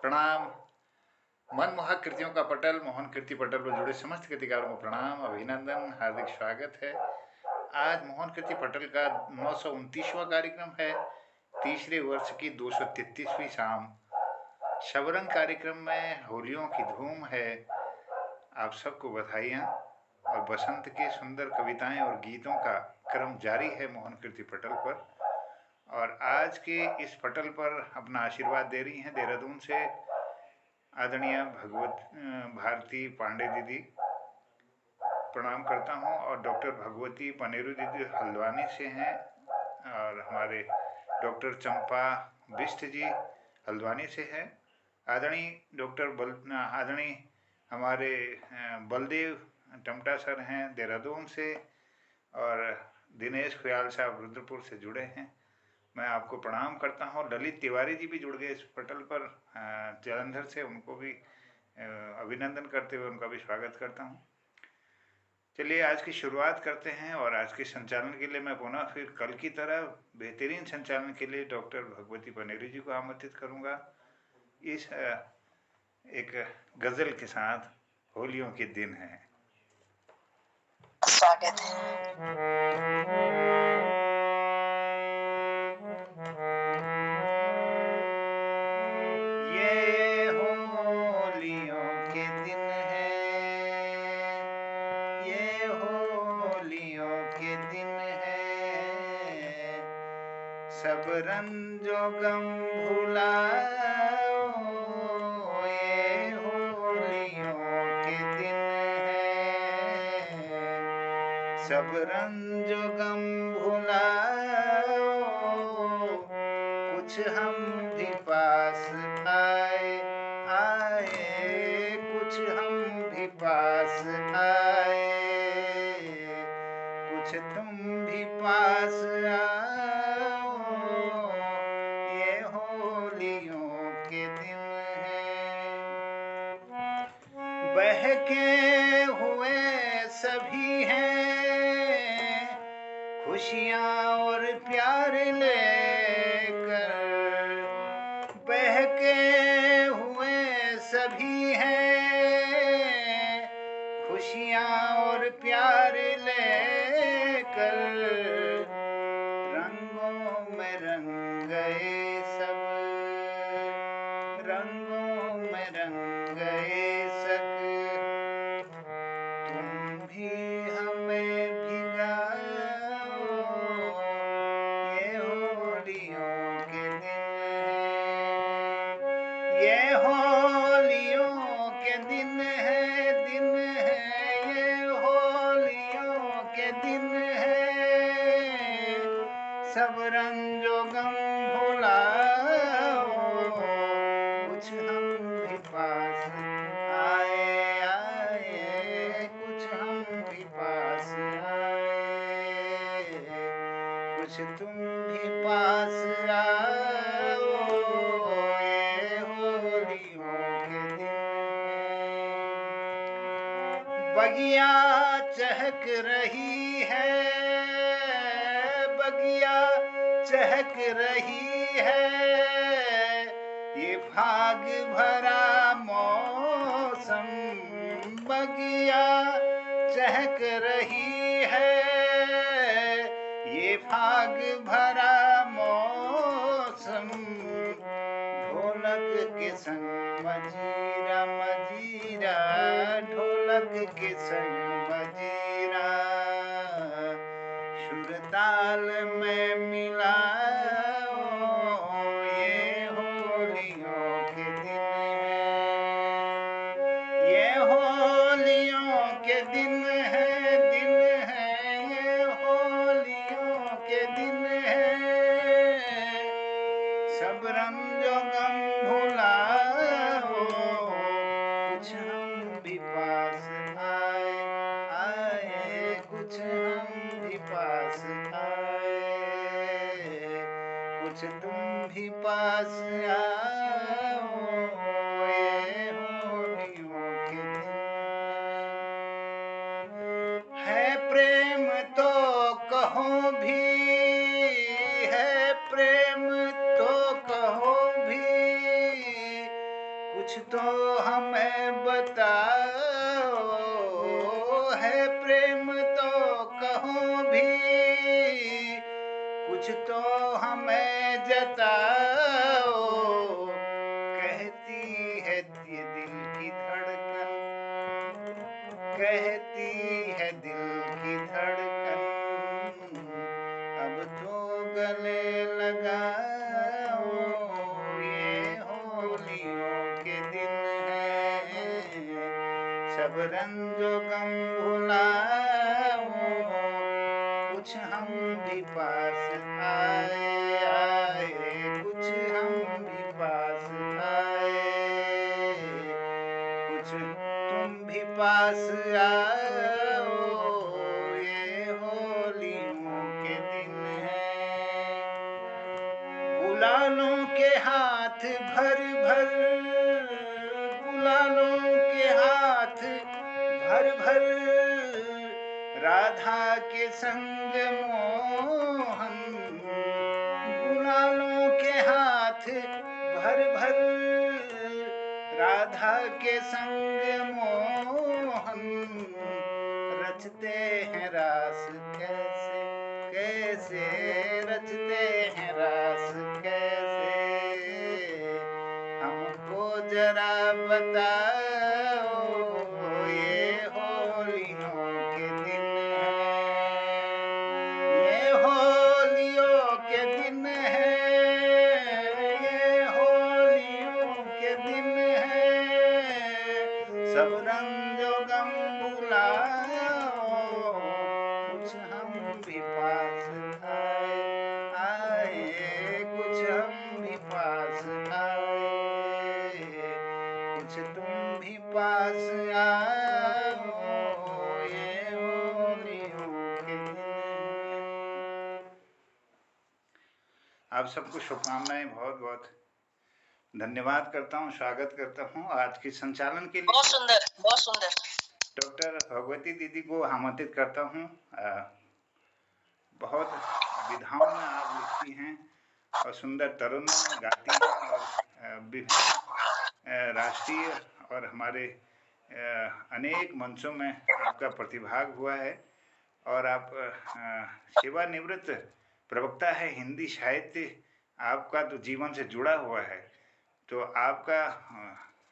प्रणाम। मनमोहक कृतियों का पटल, मोहन कीर्ति पटल पर जुड़े समस्त कृतिकारों को प्रणाम, अभिनंदन, हार्दिक स्वागत है। आज मोहन कीर्ति पटल का 929वां कार्यक्रम है। तीसरे वर्ष की 233वीं शाम। शबरंग कार्यक्रम में होलियों की धूम है। आप सबको बधाइयाँ। और बसंत के सुंदर कविताएं और गीतों का क्रम जारी है मोहन कीर्ति पटल पर। और आज के इस पटल पर अपना आशीर्वाद दे रही हैं देहरादून से आदरणीय भारती पांडे दीदी, प्रणाम करता हूं। और डॉक्टर भगवती पनेरू दीदी हल्द्वानी से हैं, और हमारे डॉक्टर चंपा बिष्ट जी हल्द्वानी से हैं। आदरणीय हमारे बलदेव टमटा सर हैं देहरादून से, और दिनेश खुयाल साहब रुद्रपुर से जुड़े हैं। मैं आपको प्रणाम करता हूँ। ललित तिवारी जी भी जुड़ गए इस पटल पर जालंधर से, उनको भी अभिनंदन करते हुए उनका भी स्वागत करता हूँ। चलिए आज की शुरुआत करते हैं। और आज के संचालन के लिए मैं पुनः फिर कल की तरह बेहतरीन संचालन के लिए डॉक्टर भगवती पनेरू जी को आमंत्रित करूँगा इस एक गज़ल के साथ। होलियों के दिन है। स्वागत है। ये होलियों के दिन है, ये होलियों के दिन है, सब रंजो गम भुलाओ, ये होलियों के दिन है, सब रंजो गम भुलाओ, कुछ हम भी पास आए आए, कुछ हम भी पास आए, कुछ तुम भी पास आओ, ये होलियों के दिन है। बहके हुए सभी हैं खुशियाँ और प्यार लेकर, बहके हुए सभी हैं खुशियाँ और प्यार लेकर, रंगों में रंग गए सब, रंगों में रंग गए सब, तुम भी हमें भिगाओ, ये होलियों के दिन है, ये होलियों के दिन है, दिन है, ये होलियों के दिन है, सब रंजो गम भुलाओ, कुछ हम भी पास आए आए, कुछ हम भी पास आए, कुछ तुम भी पास आओ, ये होलियों के दिन है। बगिया चहक रही है, बगिया चहक रही है, ये भाग भरा मौसम, बगिया चहक रही है, ये भाग भरा मौसम, ढोलक के संग मजीरा मजीरा, ढोलक के संग मजीरा, सुर ताल में मिलाओ, ये होलियों के दिन है, ये होलियों के दिन है, दिन है, ये होलियों के दिन है, सब रंजो गम भुलाओ, कुछ हम भी पास आए आए, कुछ हम भी पास आए, कुछ तुम भी पास आओ, ये होलियों के दिन है। प्रेम तो कहो भी है, प्रेम तो कहो भी, तो हमें बताओ, है प्रेम तो कहो भी, कुछ तो हमें जताओ, कहती है ये दिल की धड़कन, कहती है दिल की धड़कन, अब तो गले लगाओ, ये होलियों के दिन हैं, सब रंजो गम भुलाओ, कुछ हम भी पास आए आए, कुछ हम भी पास आए, कुछ तुम भी पास आओ, ये होलियों के दिन हैं, गुलालों के हाथ भर भर, गुलालों के हाथ भर भर, राधा के संग मोहन, गुलालों के हाथ भर भर, राधा के संग मोहन, रचते हैं रास कैसे कैसे, रचते हैं रास कैसे, हमको जरा बताओ, ये होलियों के दिन हैं, ये होलियों के दिन हैं, ये होलियों के दिन हैं, सब रंजो गम भुलाओ, कुछ हम भी पास आए आए, कुछ हम भी पास आए, कुछ तुम भी पास आओ, ये होलियों के दिन हैं। आप सबको शुभकामनाएं, बहुत बहुत धन्यवाद करता हूँ, स्वागत करता हूँ आज के संचालन के लिए। बहुत सुंदर, बहुत सुंदर। डॉक्टर भगवती दीदी को आमंत्रित करता हूँ। बहुत विधाओं में आप लिखती हैं और सुंदर तरुणों में गाती हैं, और विभिन्न राष्ट्रीय और हमारे अनेक मंचों में आपका प्रतिभाग हुआ है, और आप सेवानिवृत्त प्रवक्ता है हिंदी साहित्य, आपका तो जीवन से जुड़ा हुआ है, तो आपका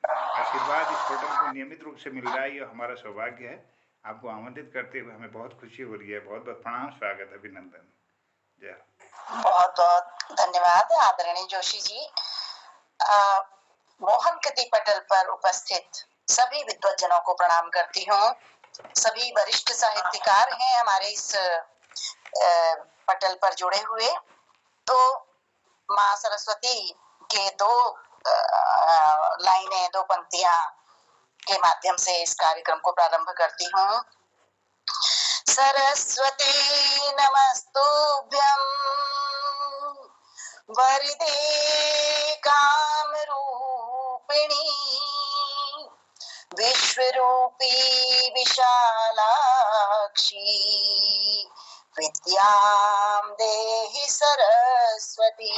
आशीर्वाद इस पोर्टल को नियमित रूप से मिल रहा है, ये हमारा सौभाग्य है। आपको आमंत्रित करते हुए हमें बहुत खुशी हो रही है। बहुत बहुत प्रणाम, स्वागत, अभिनंदन। जय। बहुत बहुत धन्यवाद आदरणीय जोशी जी। मोहन कृति पटल पर उपस्थित सभी विद्वज्जनों को प्रणाम करती हूँ। सभी वरिष्ठ साहित्यकार हैं हमारे इस पटल पर जुड़े हुए। तो माँ सरस्वती के दो लाइनें, दो पंक्तियां के माध्यम से इस कार्यक्रम को प्रारंभ करती हूँ। सरस्वती नमस्तुभ्यं वरदे कामरूपिणी विश्वरूपी विशालाक्षी विद्यां देहि सरस्वती,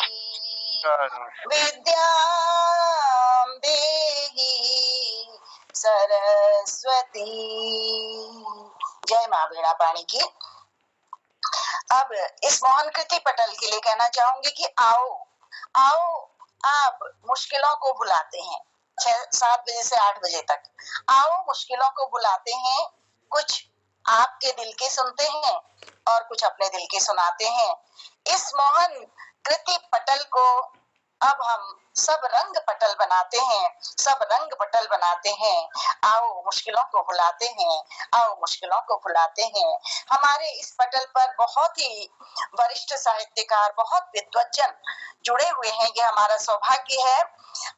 विद्यां देहि सरस्वती। जय माँ वीणा पाणी की। अब इस मोहन कृति पटल के लिए कहना चाहूंगी कि आओ आओ, आप मुश्किलों को भुलाते हैं 6-7 बजे से 8 बजे तक। आओ मुश्किलों को भुलाते हैं, कुछ आपके दिल के सुनते हैं और कुछ अपने दिल के सुनाते हैं। इस मोहन कृति पटल को अब हम सब रंग पटल बनाते हैं, सब रंग पटल बनाते हैं। आओ मुश्किलों को भुलाते हैं, आओ मुश्किलों को भुलाते हैं। हमारे इस पटल पर बहुत ही वरिष्ठ साहित्यकार, बहुत विद्वज्जन जुड़े हुए हैं, ये हमारा सौभाग्य है।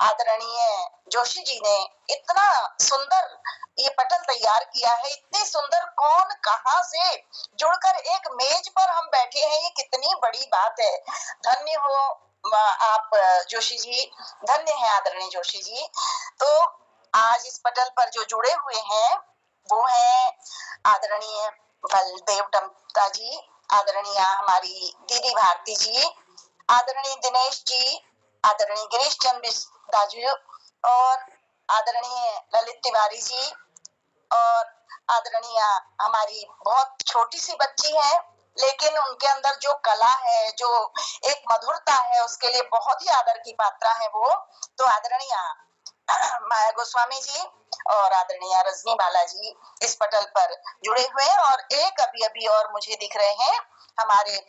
आदरणीय जोशी जी ने इतना सुंदर ये पटल तैयार किया है, इतने सुंदर, कौन कहां से जुड़कर एक मेज पर हम बैठे हैं, ये कितनी बड़ी बात है। धन्य हो आप जोशी जी, धन्य है आदरणीय जोशी जी। तो आज इस पटल पर जो जुड़े हुए हैं वो है आदरणीय बलदेव टम्टा जी, आदरणीय हमारी दीदी भारती जी, आदरणीय दिनेश जी, आदरणीय गिरीश चंद्र दाजू और आदरणीय ललित तिवारी जी और आदरणीय हमारी बहुत छोटी सी बच्ची है, लेकिन उनके अंदर जो कला है, जो एक मधुरता है, उसके लिए बहुत ही आदर की पात्रा है वो। तो आदरणीय माया गोस्वामी जी और आदरणीय रजनी बाला जी इस पटल पर जुड़े हुए हैं और एक अभी अभी और मुझे दिख रहे हैं हमारे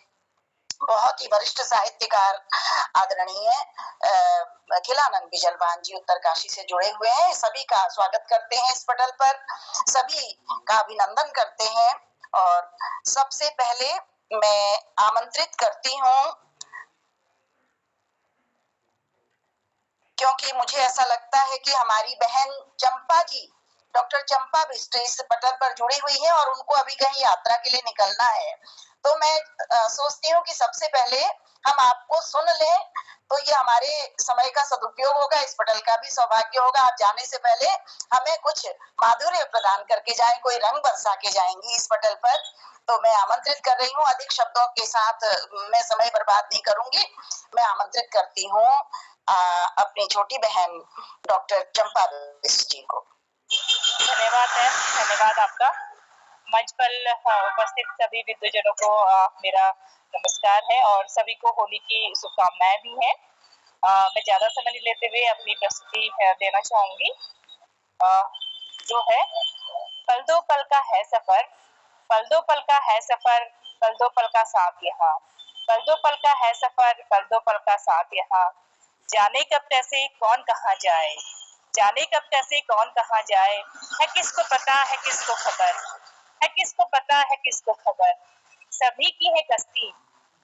बहुत ही वरिष्ठ साहित्यकार आदरणीय खिलानंद बिजलवान जी उत्तरकाशी से जुड़े हुए हैं। सभी का स्वागत करते हैं इस पटल पर, सभी का अभिनंदन करते हैं और सबसे पहले मैं आमंत्रित करती हूँ, क्योंकि मुझे ऐसा लगता है कि हमारी बहन चंपा जी, डॉक्टर चंपा बिष्ट इस पटल पर जुड़ी हुई है और उनको अभी कहीं यात्रा के लिए निकलना है। तो मैं सोचती हूँ कि सबसे पहले हम आपको सुन लें, तो ये हमारे समय का सदुपयोग होगा, इस पटल का भी सौभाग्य होगा। आप जाने से पहले हमें कुछ माधुर्य प्रदान करके जाएं, कोई रंग बरसा के जाएंगी इस पटल पर। तो मैं आमंत्रित कर रही हूँ, अधिक शब्दों के साथ मैं समय बर्बाद नहीं करूंगी। मैं आमंत्रित करती हूँ अपनी छोटी बहन डॉक्टर चंपा बिष्ट जी को। धन्यवाद है, धन्यवाद आपका। मंच पर उपस्थित सभी विद्वजनों को मेरा नमस्कार है और सभी को होली की शुभकामनाएं भी हैं। मैं ज्यादा समय नहीं लेते हुए अपनी प्रस्तुति देना चाहूंगी। जो है, पल दो पल का है सफर, पल दो पल का है सफर, पल दो पल का साथ यहाँ, पल दो पल का है सफर, पल दो पल का साथ यहाँ। जाने कब कैसे कौन कहाँ जाए, जाने कब कैसे कौन कहाँ जाए, है किसको पता है किसको खबर, है किसको पता है किसको खबर। सभी की है कश्ती,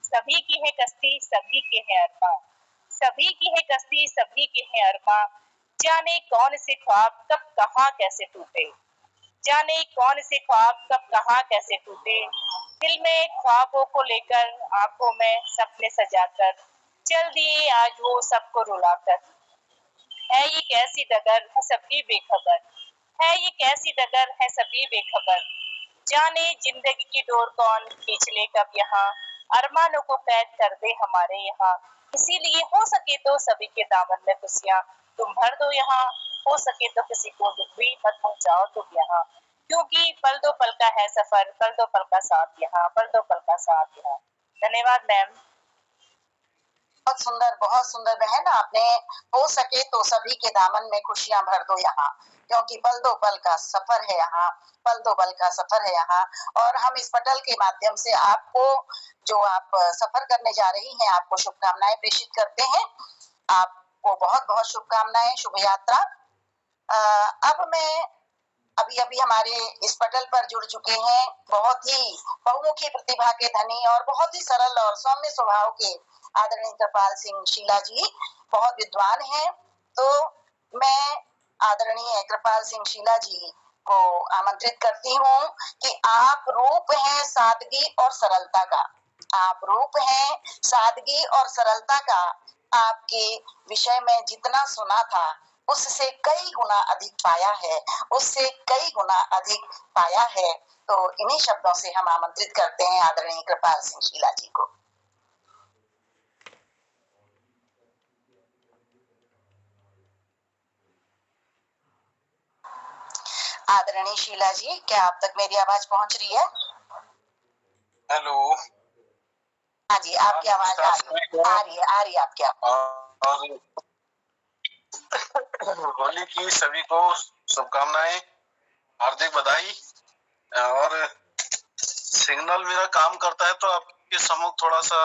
सभी की है कश्ती, सभी के है अरमा, सभी की है कश्ती, सभी के है अरमा। जाने कौन से ख्वाब कब कहाँ कैसे टूटे, जाने कौन से ख्वाब कब कहाँ कैसे टूटे। दिल में ख्वाबों को लेकर आंखों में सपने सजाकर चल दिए आज वो सबको रुलाकर। है ये कैसी डगर है सबकी बेखबर, है ये कैसी डगर है सभी बेखबर। जाने जिंदगी की डोर कौन खींच ले कब यहाँ, अरमानों को कैद कर दे हमारे यहाँ। इसीलिए हो सके तो सभी के दामन में खुशियाँ तुम भर दो यहाँ, हो सके तो किसी को दुख भी मत पहुंचाओ तुम यहाँ। क्योंकि पल दो पल का है सफर, पल दो पल का साथ यहाँ, पल दो पल का साथ यहाँ। धन्यवाद मैम। बहुत सुंदर बहन, आपने हो सके तो सभी के दामन में खुशियां भर दो यहाँ, क्योंकि पल दो पल का सफर है यहाँ, पल दो पल का सफर है यहाँ। और हम इस पटल के माध्यम से आपको, जो आप सफर करने जा रही हैं, आपको शुभकामनाएं प्रेषित करते हैं। आपको बहुत बहुत शुभकामनाएं, शुभ यात्रा। अब मैं अभी अभी हमारे इस पटल पर जुड़ चुके हैं बहुत ही बहुमुखी प्रतिभा के धनी और बहुत ही सरल और सौम्य स्वभाव के आदरणीय कृपाल सिंह शीला जी, बहुत विद्वान हैं। तो मैं आदरणीय कृपाल सिंह शीला जी को आमंत्रित करती हूँ कि आप रूप हैं सादगी और सरलता का, आप रूप हैं सादगी और सरलता का। आपके विषय में जितना सुना था उससे कई गुना अधिक पाया है, उससे कई गुना अधिक पाया है। तो इन्हीं शब्दों से हम आमंत्रित करते हैं आदरणीय कृपाल सिंह शीला जी को। आदरणीय शीला जी, क्या आप तक मेरी आवाज पहुंच रही है? हेलो। हाँ जी, आपकी आवाज आ रही है आपकी आवाज। और होली की सभी को शुभकामनाएं, हार्दिक बधाई। और सिग्नल मेरा काम करता है तो आपके सम्मुख थोड़ा सा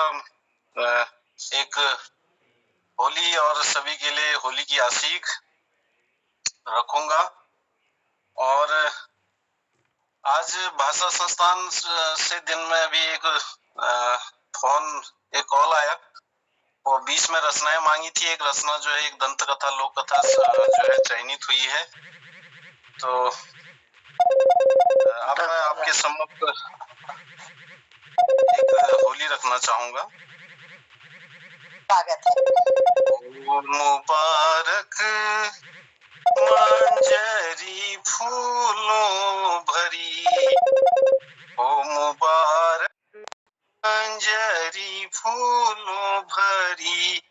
एक होली और सभी के लिए होली की आशीख रखूंगा। और आज भाषा संस्थान से दिन में अभी एक कॉल आया, वो 20 में रचनाएं मांगी थी। एक रचना जो है, एक दंत कथा लोक कथा जो है चयनित हुई है। तो अब मैं आपके सम्मुख एक होली रखना चाहूंगा। मुबारक मंजरी फूलों भरी, ओ मुबारक मंजरी फूलों भरी,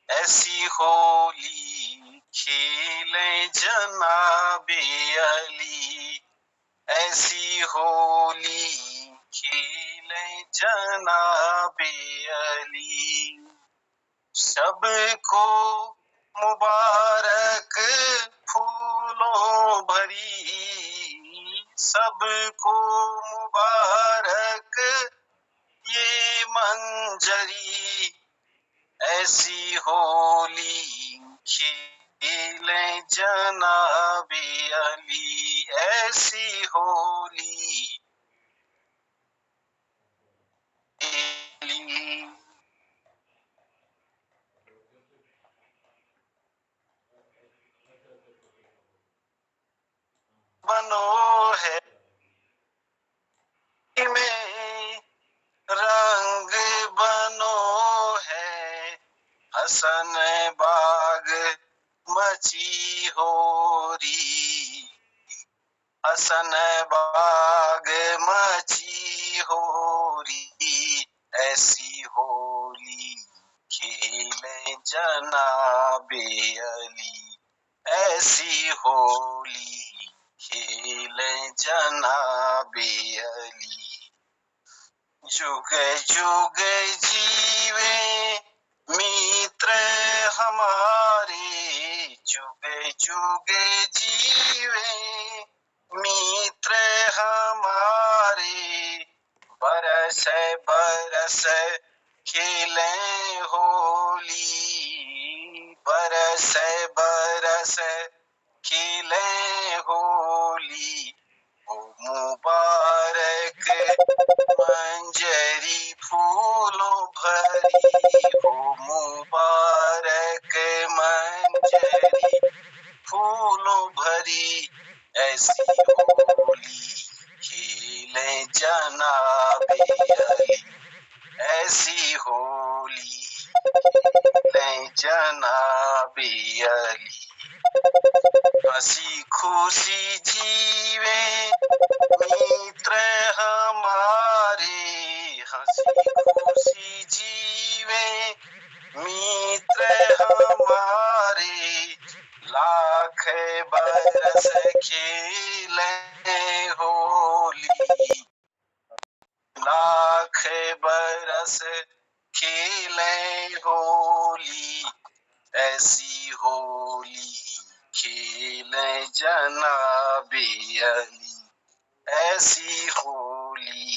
ऐसी होली खेले जनाबे अली, ऐसी होली खेले जनाबे अली। सबको मुबारक फूलों भरी, सबको मुबारक ये मंजरी, ऐसी होली खेले जनाबे अली, ऐसी होली खेली। बनो है में रंग बनो है, हसन बाग मची होरी, हसन बाग मची होरी, ऐसी होली खेले जनाबे अली, ऐसी होली खेले जनाबे अली। जुग जुग जीवे मित्र हमारे, जुग जुग जीवे मित्र हमारे, बरस बरस खेले होली, बरस बरस खेले होली। ओ मुबारक मंजरी फूलों भरी, हो मुबारक मंजरी फूलों भरी, ऐसी होली खेले जनाबे अली, ऐसी होली खेले जनाबे अली। हंसी खुशी जीवे मित्र हमारे, हंसी खुशी जीवे मित्र हमारे, लाख बरस खेले होली, लाख बरस खेले होली, ऐसी होली खेले जनाबे अली, ऐसी होली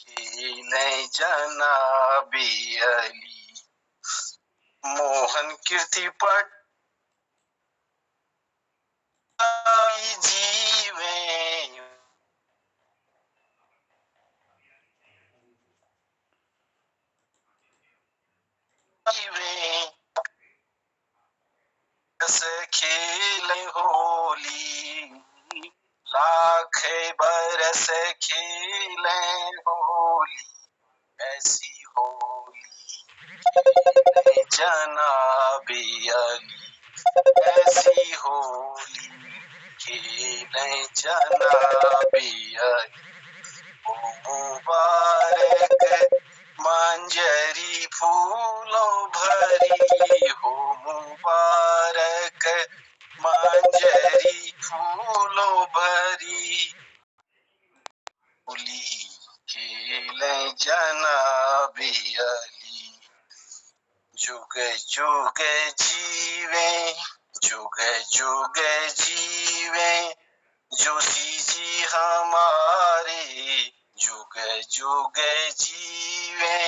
खेले जनाबे अली। मोहन कीर्ति पट जीवे, बरस खेले होली, लाख बरस खेले होली, ऐसी होली खेले जनाबे अली, ऐसी होली खेले जनाबे अली। ओ मुबारक मंजरी फूलों भरी, हो मुबारक मंजरी फूलों भरी, होली खेले जनाबे अली। जुग जुग जीवे, जुग जुग जीवे जोशी जी हमारे, जुग जुग जीवे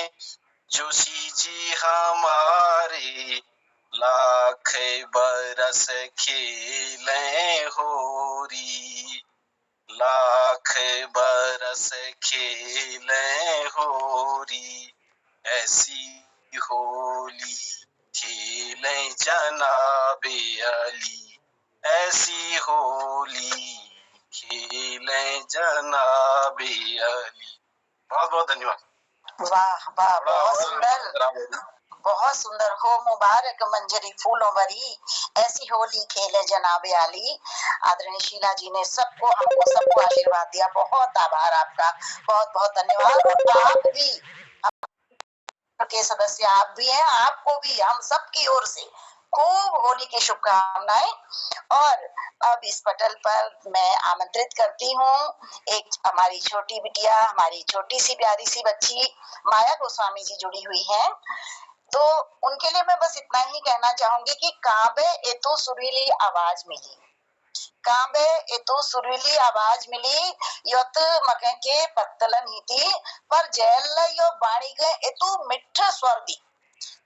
जोशी जी हमारे, लाख बरस खेले होरी, लाख बरस खेले होरी, ऐसी होली खेले जनाबे अली, ऐसी होली खेले जनाबे अली। बहुत बहुत धन्यवाद। वाह वाह, बहुत सुंदर, बहुत सुंदर। हो मुबारक मंजरी फूलों भरी, ऐसी होली खेले जनाबे आली। आदरणीय शीला जी ने सबको, हमको सबको आशीर्वाद दिया। बहुत आभार आपका, बहुत बहुत धन्यवाद। और आप भी के सदस्य आप भी हैं, आपको भी हम सब की ओर से खूब होली की शुभकामनाएं। और अब इस पटल पर मैं आमंत्रित करती हूँ एक हमारी छोटी बिटिया, हमारी छोटी सी प्यारी सी बच्ची माया गोस्वामी जी जुड़ी हुई हैं। तो उनके लिए मैं बस इतना ही कहना चाहूंगी कि काबे ए तो सुरीली आवाज मिली, काबे ए तो सुरीली आवाज मिली, यत मके के पत्तलन ही थी, पर जेल यो बाणी गए ए तो मिठ स्वर दी,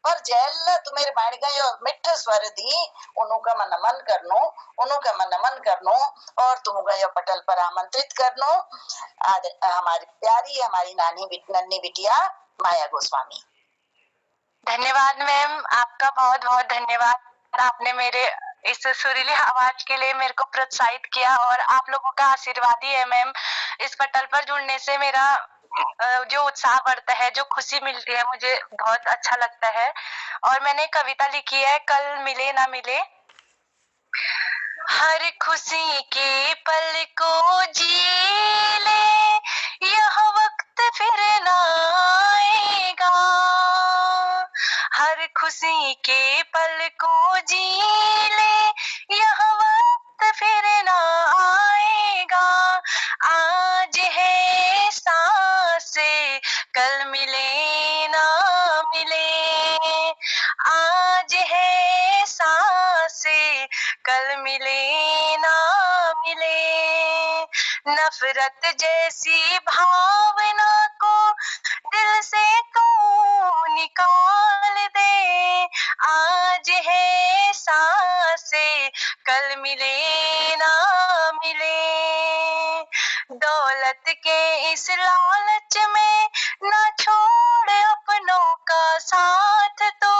पर जेल तुम्हें बाणी गए यो मिठ स्वर दी, उनका मन नमन करनो, उनका मन नमन करनो और तुमका यो पटल पर आमंत्रित करनो। हमारी प्यारी, हमारी नन्ही बिटिया माया गोस्वामी। धन्यवाद मैम, आपका बहुत बहुत धन्यवाद। आपने मेरे इस सुरीली आवाज के लिए मेरे को प्रोत्साहित किया और आप लोगों का आशीर्वाद ही है मैम। इस पटल पर जुड़ने से मेरा जो उत्साह बढ़ता है, जो खुशी मिलती है, मुझे बहुत अच्छा लगता है। और मैंने कविता लिखी है, कल मिले ना मिले। हर खुशी के पल को जी ले, यह वक्त फिर ना आएगा। हर खुशी के पल को जी ले, यह वक्त फिर ना आएगा। आज है सांसें, कल मिले ना मिले। आज है सांसें, कल मिले ना मिले। नफरत जैसी भावना को दिल से तू निकाल दे। आज है सांसें, कल मिले ना मिले। दौलत के इस लालच में ना छोड़ अपनों का साथ तो।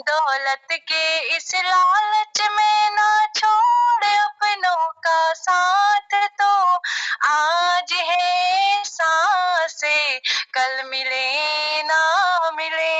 दौलत के इस लालच में ना छोड़ अपनों का साथ तो। आज है सांसें, कल मिले ना मिले।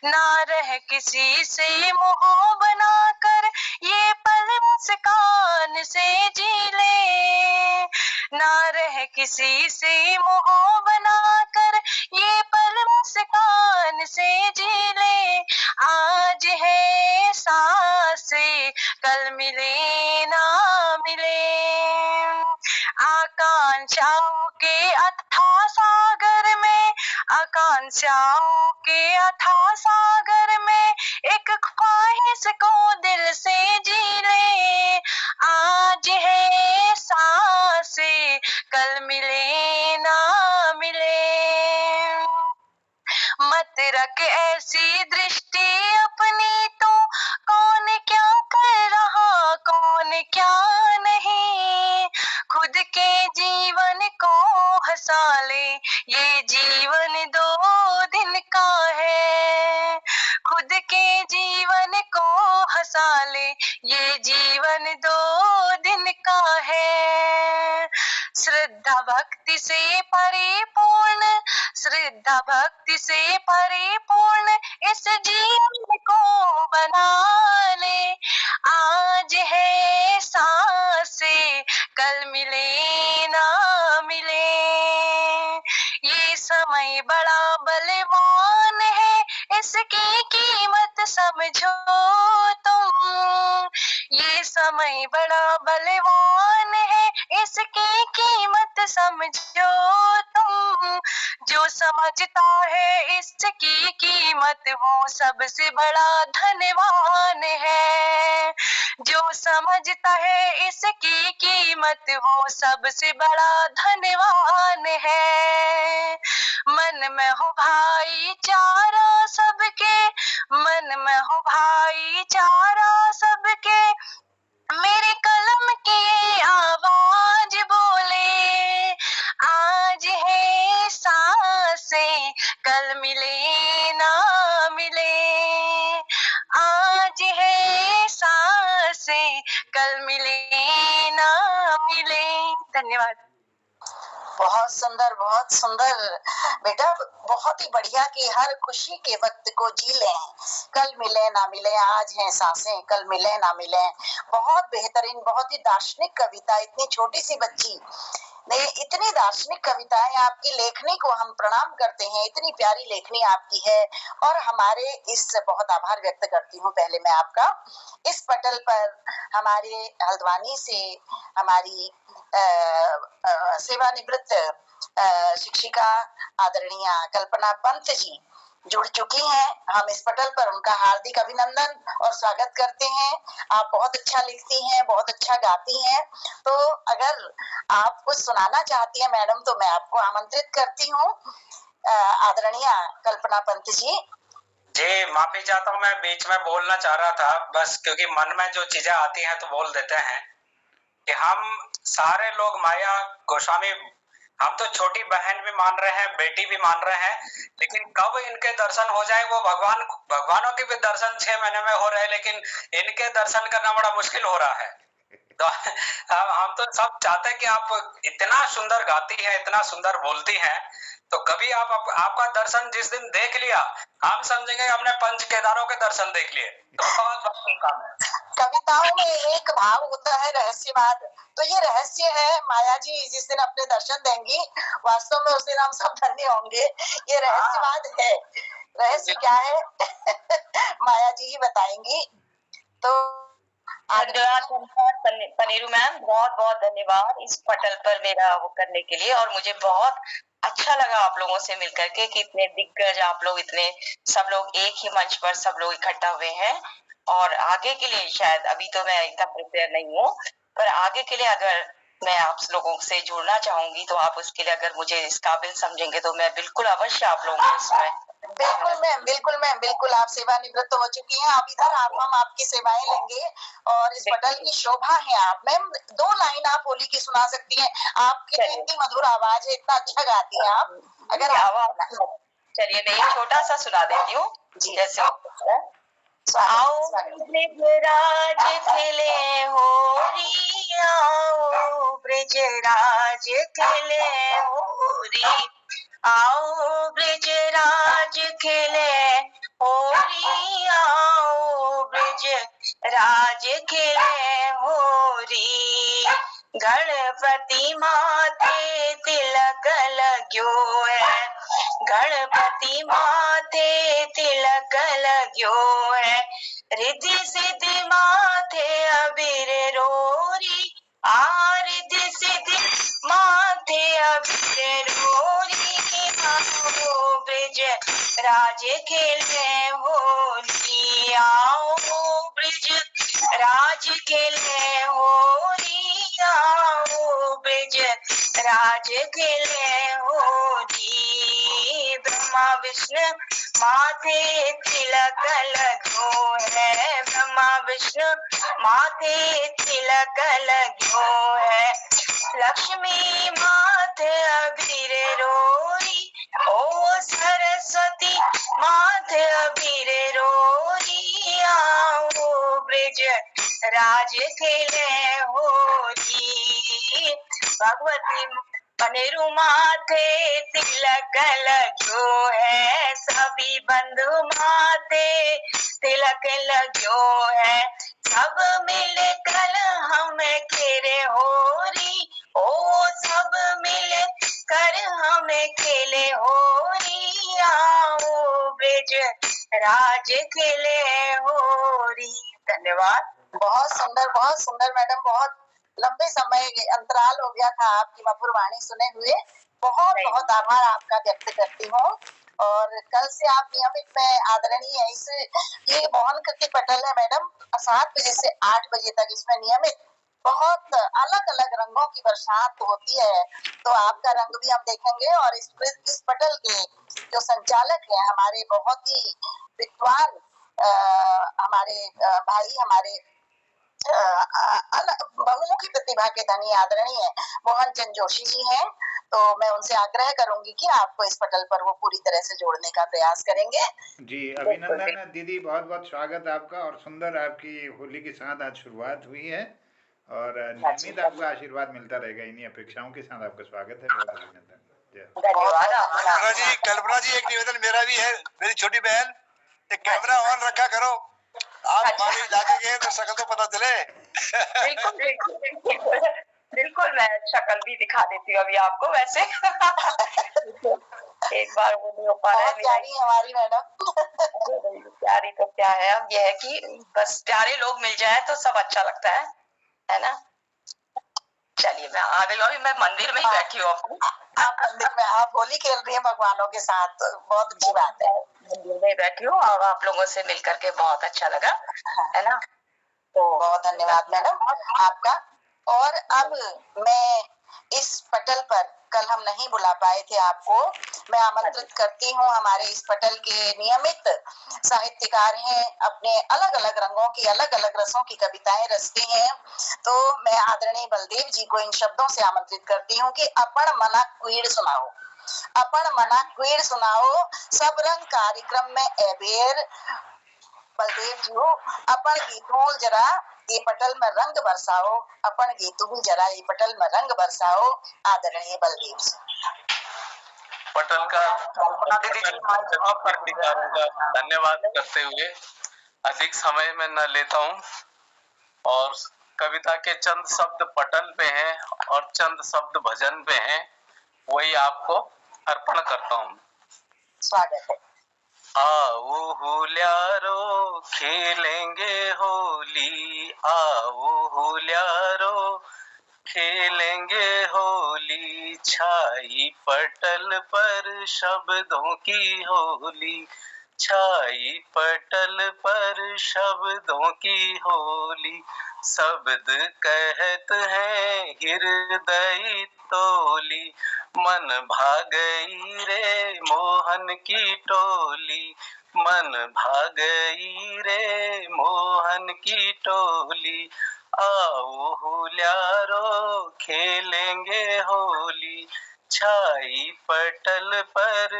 ना रह किसी से मोह बनाकर ये पल मुस्कान से जी ले। ना रह किसी से मोह बनाकर ये पल मुस्कान से जी ले। आज है सांसें, कल मिले ना मिले। आकांक्षाओं के अथाह सागर में, आकांक्षाओं के अथाह सागर में एक ख्वाहिश को दिल से जी ले। आज है सांसें, कल मिले ना मिले। मत रख ऐसी दृष्टि अपनी तो, कौन क्या कर रहा कौन क्या नहीं। खुद के जीवन को हंसा ले, ये जीवन 2 दिन का है। खुद के जीवन को हंसा ले, ये जीवन 2 दिन का है। श्रद्धा भक्ति से परिपूर्ण, श्रद्धा भक्ति से परिपूर्ण इस जीवन को बना ले। आज है सांसें, कल मिले ना मिले। ये समय बड़ा बलवान है, इसकी कीमत समझो तुम। ये समय बड़ा बलवान है, इसकी कीमत समझो तुम। जो समझता है इसकी कीमत, वो सबसे बड़ा धनवान है। जो समझता है इसकी कीमत, वो सबसे बड़ा धनवान है। मन में हो भाईचारा सबके, मन में हो भाईचारा सबके, मेरे कलम की आवाज बोले। आज है सांसें, कल मिले ना मिले। आज है सांसें, कल मिले ना मिले। धन्यवाद। बहुत सुंदर बेटा, बहुत ही बढ़िया कि हर खुशी के वक्त को जी लें। कल मिले ना मिले, आज हैं सांसें, कल मिले ना मिले। बहुत बेहतरीन, बहुत ही दार्शनिक कविता, इतनी छोटी सी बच्ची इतनी दार्शनिक कविताएं, आपकी लेखनी को हम प्रणाम करते हैं, इतनी प्यारी लेखनी आपकी है। और हमारे इस बहुत आभार व्यक्त करती हूँ पहले मैं आपका। इस पटल पर हमारे हल्द्वानी से हमारी सेवानिवृत्त शिक्षिका आदरणीय कल्पना पंत जी जुड़ चुकी हैं। हम इस पटल पर उनका हार्दिक अभिनंदन और स्वागत करते हैं। आप बहुत अच्छा लिखती हैं, बहुत अच्छा गाती हैं। तो अगर आप कुछ सुनाना चाहती हैं मैडम तो मैं आपको आमंत्रित करती हूँ। आदरणीय कल्पना पंत जी, माफी चाहता हूँ, मैं बीच में बोलना चाह रहा था बस, क्योंकि मन में जो चीजें आती हैं तो बोल देते हैं कि हम सारे लोग माया गोस्वामी, हम तो छोटी बहन भी मान रहे हैं, बेटी भी मान रहे हैं, लेकिन कब इनके दर्शन हो जाए वो भगवानों के भी दर्शन 6 महीने में हो रहे हैं, लेकिन इनके दर्शन करना बड़ा मुश्किल हो रहा है। तो हम तो सब चाहते हैं कि आप इतना सुंदर गाती हैं, इतना सुंदर बोलती हैं, तो कभी आपका दर्शन जिस दिन देख लिया हम समझेंगे हमने पंच केदारों के दर्शन देख लिए। तो बहुत काम है। कविताओं में एक भाव होता है रहस्यवाद, तो ये रहस्य है। माया जी जिस दिन अपने दर्शन देंगी वास्तव में उस दिन हम सब धन्य होंगे। ये रहस्यवाद है। रहस्य क्या है माया जी ही बताएंगी। तो धन्यवाद पनेरू मैम, बहुत बहुत धन्यवाद इस पटल पर मेरा वो करने के लिए। और मुझे बहुत अच्छा लगा आप लोगों से मिलकर के कि इतने दिग्गज आप लोग, इतने सब लोग एक ही मंच पर सब लोग इकट्ठा हुए हैं। और आगे के लिए शायद अभी तो मैं इतना प्रिपेयर नहीं हूँ, पर आगे के लिए अगर मैं आप लोगों से जुड़ना चाहूंगी तो आप उसके लिए अगर मुझे इस काबिल समझेंगे तो मैं बिल्कुल अवश्य आप लोगों को इसमें। बिल्कुल मैम, बिल्कुल आप सेवानिवृत्त हो चुकी हैं। अब इधर हम आपकी सेवाएं लेंगे और इस पटल की शोभा है आप। मैम 2 लाइन आप होली की सुना सकती हैं। आपकी इतनी मधुर आवाज है, इतना अच्छा गाती हैं आप। अगर आवाज, चलिए मैं एक छोटा सा सुना देती हूँ जैसे। आओ ब्रजराज खेले होरी, आओ ब्रजराज खेले होरी, आओ ब्रजराज खेले होरी, आओ ब्रजराज खेले होरी। गणपति माथे तिलक लाग्यो है, गणपति माथे तिलक लाग्यो है, रिद्धि सिद्धि माथे अबीर रोरी, रिद्धि सिद्धि माथे अबीर रोरी, आओ ब्रज राज खेले होली, आओ ब्रज राज खेले होली, आओ ब्रज राज खेले होली। ब्रह्मा विष्णु माथे तिलक लाग्यो है, ब्रह्मा विष्णु माथे तिलक लाग्यो है, लक्ष्मी माथे अबीर रोरी, ओ सरस्वती माथे अबीर रोरी, आओ ब्रज राज खेले होली। भगवती पनेरू माथे तिलक लाग्यो है, सभी बंधु माथे तिलक लाग्यो है, सब मिल कर हमें खेले होरी, ओ सब मिल कर हमें खेले होरी, आओ ब्रज राज खेले होरी। धन्यवाद। बहुत सुंदर मैडम। बहुत लंबे समय अंतराल हो गया था आपकी मधुर वाणी सुने हुए। बहुत आभार आपका व्यक्त करती हूँ। और कल से आप नियमित में आदरणीय ये मोहन कृति पटल है मैडम 7 बजे से 8 बजे तक इसमें नियमित बहुत अलग अलग रंगों की बरसात होती है। तो आपका रंग भी हम देखेंगे। और इस पटल के जो संचालक है हमारे बहुत ही विद्वान हमारे भाई, हमारे बहुमुखी प्रतिभा के धनी आदरणीय मोहन चंद जोशी जी हैं। तो मैं उनसे आग्रह करूंगी कि आपको इस पटल पर वो पूरी तरह से जोड़ने का प्रयास करेंगे। जी अभिनंदन दीदी, बहुत बहुत स्वागत आपका। और सुंदर आपकी होली के साथ आज शुरुआत हुई है और नियमित आपका आशीर्वाद मिलता रहेगा। इन्हीं अपेक्षाओं के साथ आपका स्वागत है। बहुत अभिनंदन। धन्यवाद। कल्पना जी एक निवेदन मेरा भी है, मेरी छोटी बहन, एक कैमरा ऑन रखा करो। आप हमारे इलाके के तो शक्ल तो पता चले। बिल्कुल बिल्कुल बिल्कुल। बिल्कुल, मैं शक्ल भी दिखा देती हूँ अभी आपको वैसे। एक बार वो नहीं हो पा रहा है। प्यारी हमारी मैडम। प्यारी तो क्या है, अब यह है कि बस प्यारे लोग मिल जाए तो सब अच्छा लगता है ना। चलिए, मैं आ गई, अभी मैं मंदिर में ही बैठी हूँ अपनी। आप मंदिर में, आप होली खेल रही हैं भगवानों के साथ, बहुत अच्छी बात है। मंदिर में बैठी हूँ और आप लोगों से मिल करके बहुत अच्छा लगा, है ना। तो बहुत धन्यवाद मैडम आपका। और अब मैं इस पटल पर, कल हम नहीं बुला पाए थे आपको, मैं आमंत्रित करती हूँ। हमारे इस पटल के नियमित साहित्यकार हैं, अपने अलग अलग रंगों की, अलग अलग रसों की कविताएं रचते हैं। तो मैं आदरणीय बलदेव जी को इन शब्दों से आमंत्रित करती हूँ कि अपन मना क्वीड़ सुनाओ, अपन मना क्वीड़ सुनाओ, सब रंग कार्यक्रम में एबेर। बलदेव जी हो, अपन गीतों जरा ये पटल में रंग बरसाओ, अपन गीतों भी जरा ये पटल में रंग बरसाओ। आदरणीय बलदेव जी। पटल का धन्यवाद करते हुए अधिक समय में न लेता हूँ और कविता के चंद शब्द पटल पे हैं और चंद शब्द भजन पे हैं, वही आपको अर्पण करता हूँ। स्वागत है। आओ होल्यारो खेलेंगे होली, आओ होल्यारो खेलेंगे होली, छाई पटल पर शब्दों की होली, छाई पटल पर शब्दों की होली, शब्द कहत हैं हृदय तोली, मन भागई रे मोहन की टोली, मन भागई रे मोहन की टोली, आओ होल्यारो खेलेंगे होली, छाई पटल पर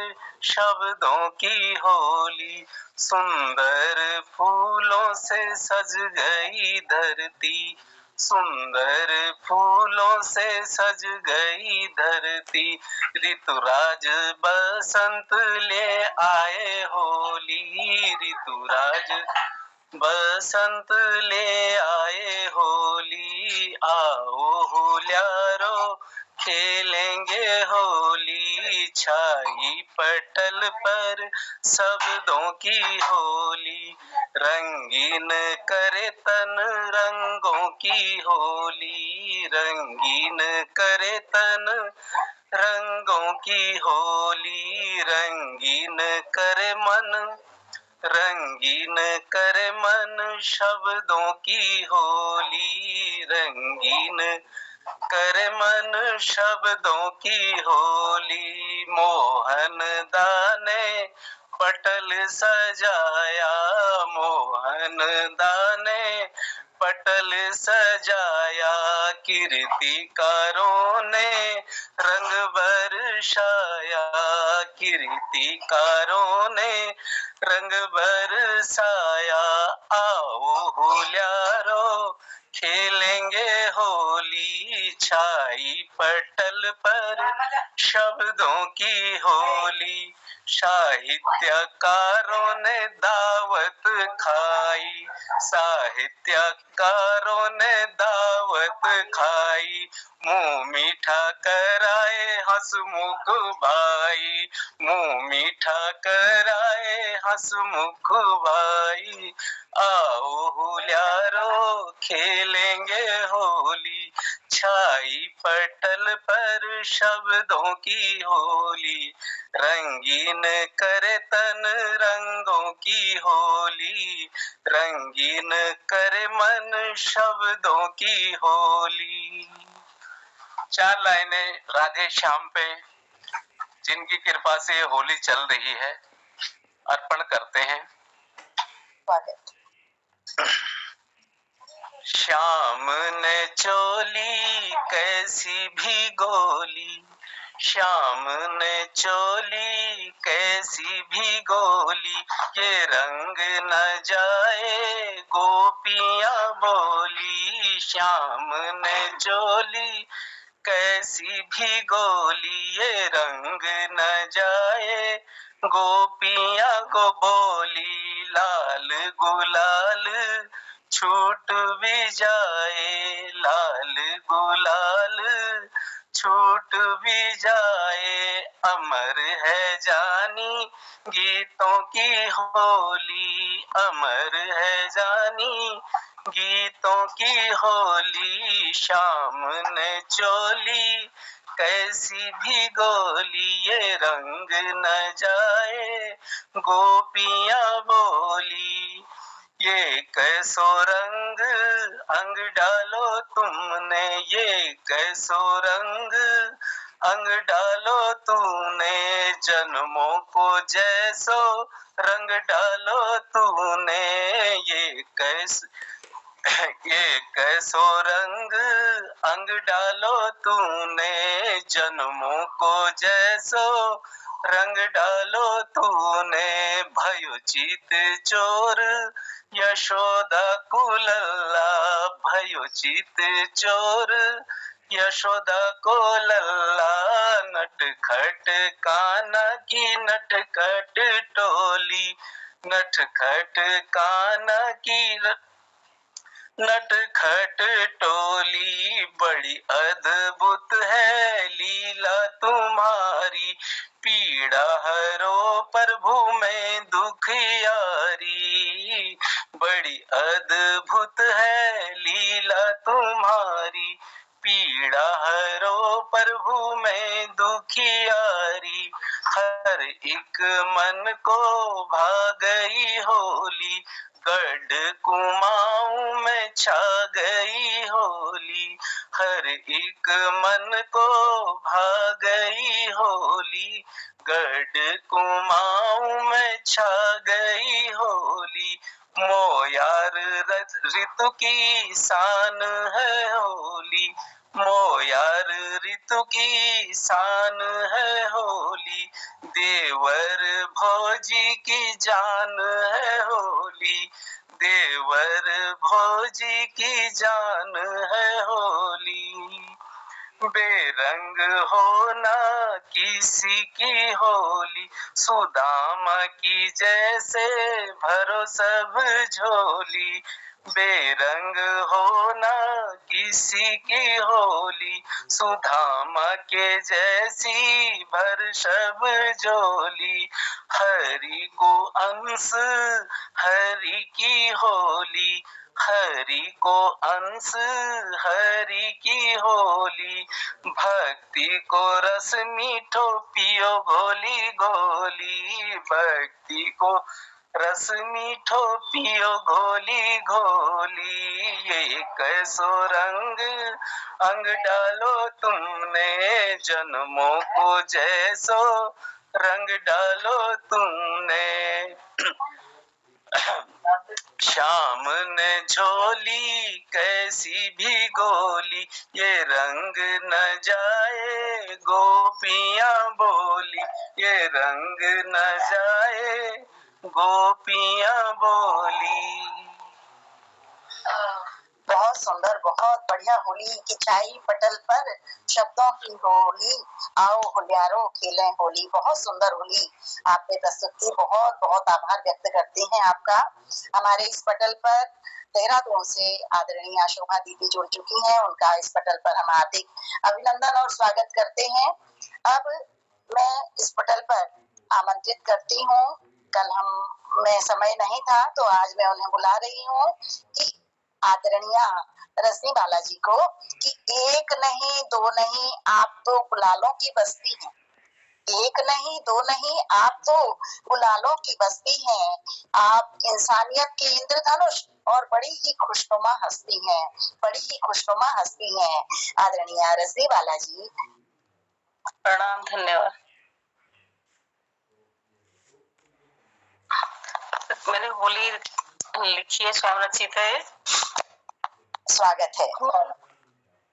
शब्दों की होली, सुंदर फूलों से सज गई धरती, सुंदर फूलों से सज गई धरती, ऋतुराज बसंत ले आए होली, ऋतुराज बसंत ले आए होली, आओ होल्यारो खेलेंगे होली, छाई पटल पर शब्दों की होली, रंगीन करे तन रंगों की होली, रंगीन करे तन रंगों की होली, रंगीन करे मन, रंगीन करे मन शब्दों की होली, रंगीन करे मन शब्दों की होली, मोहन दाने पटल सजाया, मोहन दाने पटल सजाया, कीर्तिकारों ने रंग बरसाया, कीर्तिकारों ने रंग बरसाया, आओ होल्यारो खेलेंगे होली, छाई पटल पर शब्दों की होली, साहित्यकारों ने दावत खाई, साहित्यकारों ने दावत खाई, मुंह मीठा कराए हंसमुख भाई, मुंह मीठा कराए हंसमुख भाई, आओ होल्यारो खेलेंगे होली, छाई पटल पर शब्दों की होली, रंगीन करे तन रंगों की होली, रंगीन करे मन शब्दों की होली। 4 लाइनें राधे श्याम पे, जिनकी कृपा से होली चल रही है, अर्पण करते हैं। श्याम ने चोली कैसी भी गोली, श्याम ने चोली कैसी भी गोली, ये रंग न जाए गोपियां बोली, श्याम ने चोली कैसी भी गोली, ये रंग न जाए गोपियां को बोली, लाल गुलाल छूट भी जाए लाल गुलाल, छूट भी जाए अमर है जानी गीतों की होली, अमर है जानी गीतों की होली। शाम ने चोली कैसी भी गोली, ये रंग न जाए गोपियां बोली। ये कैसो रंग अंग डालो तुमने, ये कैसो रंग अंग डालो तूने, जन्मों को जैसो रंग डालो तूने। ये कैसो रंग अंग डालो तूने, जन्मों को जैसो रंग डालो तूने। भयो चित चोर यशोदा कुलल्ला, भयो चित चोर यशोदा को लल्ला। नटखट कान्हा की नटखट टोली, नटखट कान्हा की नटखट टोली। बड़ी अद्भुत है लीला तुम्हारी, पीड़ा हरो प्रभु में दुखियारी। बड़ी अद्भुत है लीला तुम्हारी, पीड़ा हरो प्रभु में दुखियारी। हर एक मन को भा गई होली, गढ़ कुमाऊं में छा गई होली। हर एक मन को भा गई होली, गढ़ कुमाऊं में छा गई होली। मोयार ऋतु की शान है होली, मोयार ऋतु की शान है होली। देवर भोजी की जान है होली, देवर भोजी की जान है होली। बेरंग होना किसी की होली, सुदामा की जैसे भरो सब झोली। बेरंग होना किसी की होली, सुदामा के जैसी भर सब झोली। हरि को अंश हरि की होली, हरि को अंश हरि की होली। भक्ति को रस मीठो पियो घोली घोली, भक्ति को रस मीठो पियो घोली घोली। ये कैसो रंग अंग डालो तुमने, जन्मों को जैसो रंग डालो तुमने। श्याम ने झोली कैसी भी गोली, ये रंग न जाए गोपियां बोली, ये रंग न जाए गोपियां बोली। बहुत सुंदर, बहुत बढ़िया होली की छाई पटल पर शब्दों की होली। आओ होलियारो खेलें होली। बहुत सुंदर होली आपने प्रस्तुत की। बहुत बहुत आभार व्यक्त करते हैं आपका। हमारे इस पटल पर देहरादून से आदरणीय शोभा दीदी जुड़ चुकी हैं, उनका इस पटल पर हम हार्दिक अभिनंदन और स्वागत करते हैं। अब मैं इस पटल पर आमंत्रित करती हूँ, कल मैं समय नहीं था तो आज मैं उन्हें बुला रही हूँ कि आदरणीय रजनी बालाजी को, कि एक नहीं दो नहीं आप तो गुलालों की बस्ती हैं, एक नहीं दो नहीं आप तो गुलालों की बस्ती हैं। आप इंसानियत के इंद्रधनुष और बड़ी ही खुशनुमा हस्ती हैं, बड़ी ही खुशनुमा हस्ती हैं। आदरणीय रजनी बालाजी, प्रणाम, धन्यवाद। मैंने होली लिखी है, स्वामी रचित है। स्वागत है।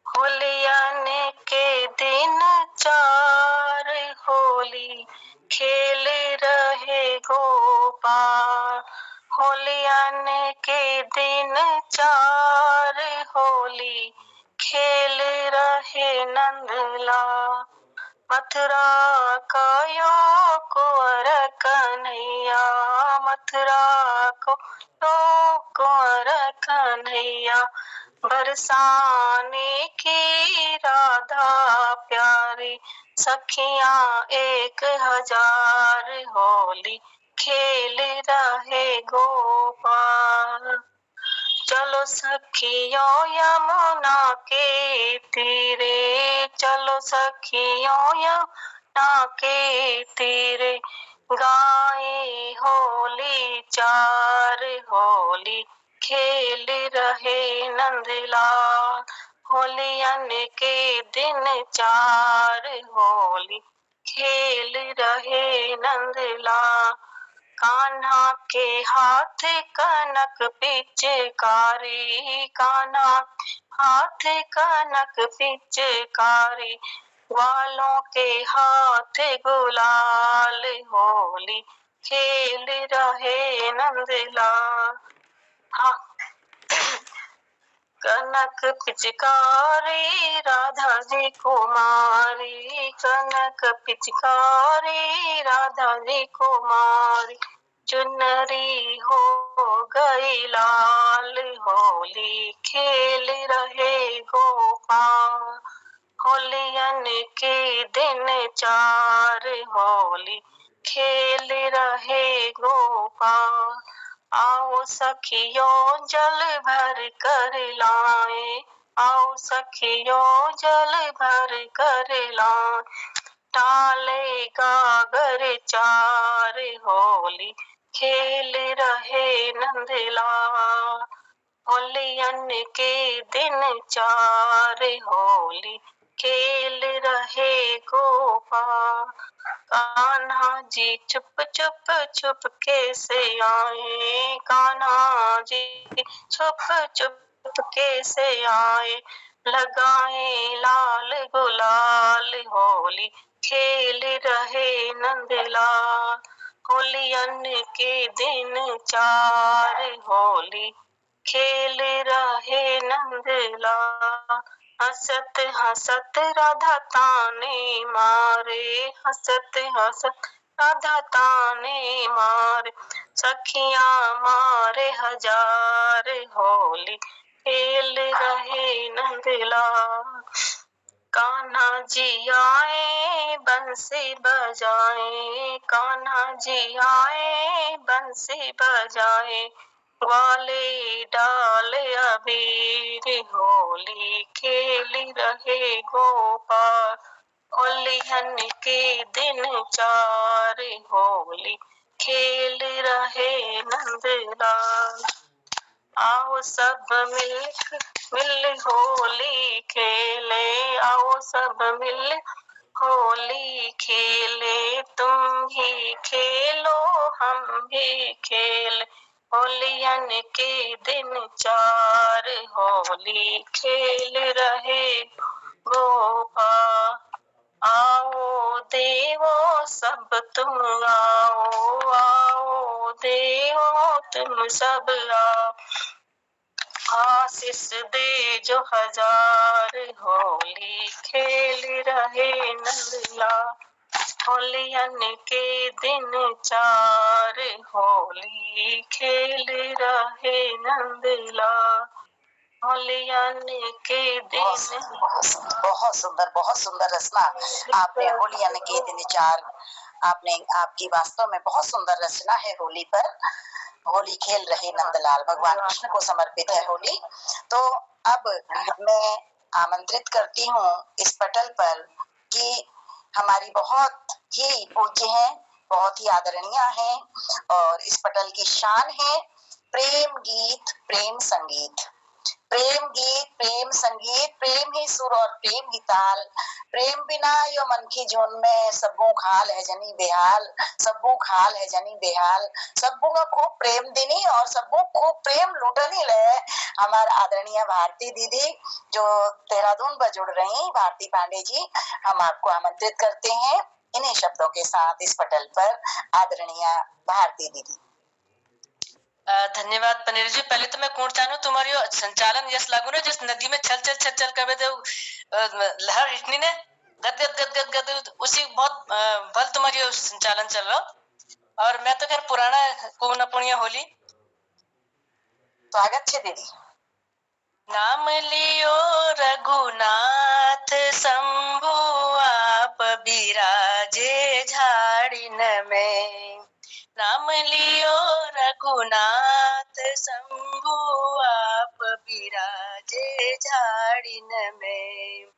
होली आने के दिन चार, होली खेल रहे गोपाल। होली आने के दिन चार, होली खेल रहे नंदलाल। मथुरा का यो कुंवर कन्हैया, मथुरा को यो कुंवर कन्हैया, बरसाने की राधा प्यारी, सखियां 1000 होली खेल रहे गोपाल। चलो सखियों यमुना के तीरे, चलो सखियों यमुना के तीरे, गाए होली 4 होली खेल रहे नंदलाल। होलियन के दिन 4 होली खेल रहे नंदलाल। कान्हा के हाथ कनक पिचकारी, कान्हा हाथ कनक पिचकारी, ग्वालों के हाथ गुलाल, होली खेल रहे नंदलाल। हाँ। कनक पिचकारी राधा जी कुमारी, कनक पिचकारी राधा जी कुमारी, चुनरी हो गई लाल, होली खेल रहे गोपाल। होलियन के दिन 4 होली खेल रहे गोपाल। आओ सखियों जल भर कर लाए, आओ सखियों जल भर कर लाए, टाले गागर 4 होली खेल रहे नंदलाल। होलियन के दिन 4 होली खेल रहे गोपाल। कान्हा जी चुप चुप चुप कैसे आए, कान्हा जी चुप चुप कैसे आए, लगाए लाल गुलाल, होली खेल रहे नंदलाल। होलियन के दिन 4 होली खेल रहे नंदलाल। हंसत हंसत राधा ताने मारे, हंसत हंसत राधा ताने मारे, सखियां मारे 1000 होली खेल रहे नंदलाल। कान्हा जी आए बंसी बजाए, कान्हा जी आए बंसी बजाए, ग्वाले डाल अबीर, होली खेल रहे गोपाल। होलियन के दिन 4 होली खेल रहे नंदलाल। आओ सब मिल होली खेले, आओ सब मिल होली खेले, तुम भी खेलो हम भी खेल, होलियन के दिन 4 होली खेल रहे गोपाल। आओ देवो सब तुम आओ, आओ देवो तुम सब आओ, आशीष दे जो 1000 होली खेल रहे नंदलाल। होलियन के दिन 4 होली खेल रहे नंदलाल। होलियन के दिन बहुत सुंदर रचना आपने होलियन के दिन 4 आपने आपकी वास्तव में बहुत सुंदर रचना है होली पर। होली खेल रहे नंदलाल भगवान कृष्ण को समर्पित है होली। तो अब मैं आमंत्रित करती हूँ इस पटल पर कि हमारी बहुत ही पूज्य हैं, बहुत ही आदरणीय हैं और इस पटल की शान है प्रेम गीत प्रेम संगीत। प्रेम गीत प्रेम संगीत, प्रेम ही सुर और प्रेम ही ताल, प्रेम बिना यो मन की जून में सब्बू खाल है जनी बेहाल, सब्बू खाल है जनी बेहाल। सब्बू का खूब प्रेम देनी और सब्बू खूब प्रेम लूटनी ले हमारे आदरणीय भारती दीदी जो देहरादून पर जुड़ रही, भारती पांडे जी, हम आपको आमंत्रित करते हैं इन्हीं शब्दों के साथ इस पटल पर। आदरणीय भारती दीदी। धन्यवाद पनीर जी। पहले तो मैं कोण चाहूँ तुम्हारी संचालन यस लागू ने जिस नदी में छल छल छल छल कर लहर हिटनी ने गद गद गद गद गद उसी बहुत बल तुम्हारी संचालन चल रहा। और मैं तो खैर पुराना को न पुणिया होली स्वागत है दीदी। नाम लियो रघुनाथ शंभु आप बिराजे झाड़िन में। नाम लियो रघुनाथ शंभु आप बिराजे झाड़िन में।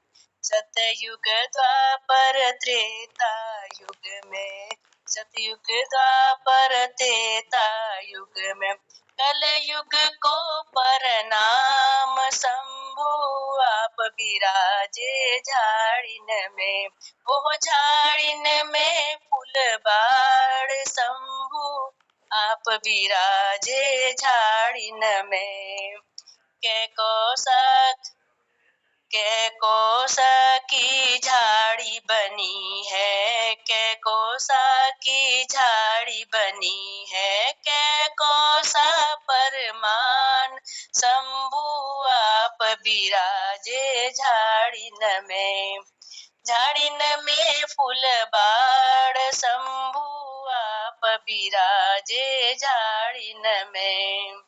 सतयुग द्वापर त्रेता युग में, सतयुग द्वापर त्रेता युग में, कल युग को परनाम शंभु आप बिराजे झाड़िन में। ओह झाड़िन में फूल बाड़ शंभु आप बिराजे झाड़िन में। कैकोसा की झाड़ी बनी है, कैकोसा की झाड़ी बनी है, कैकोसा परमान शंभु आप बिराजे झाड़िन में। झाड़िन में फूल बाड़ शंभु आप बिराजे झाड़िन में।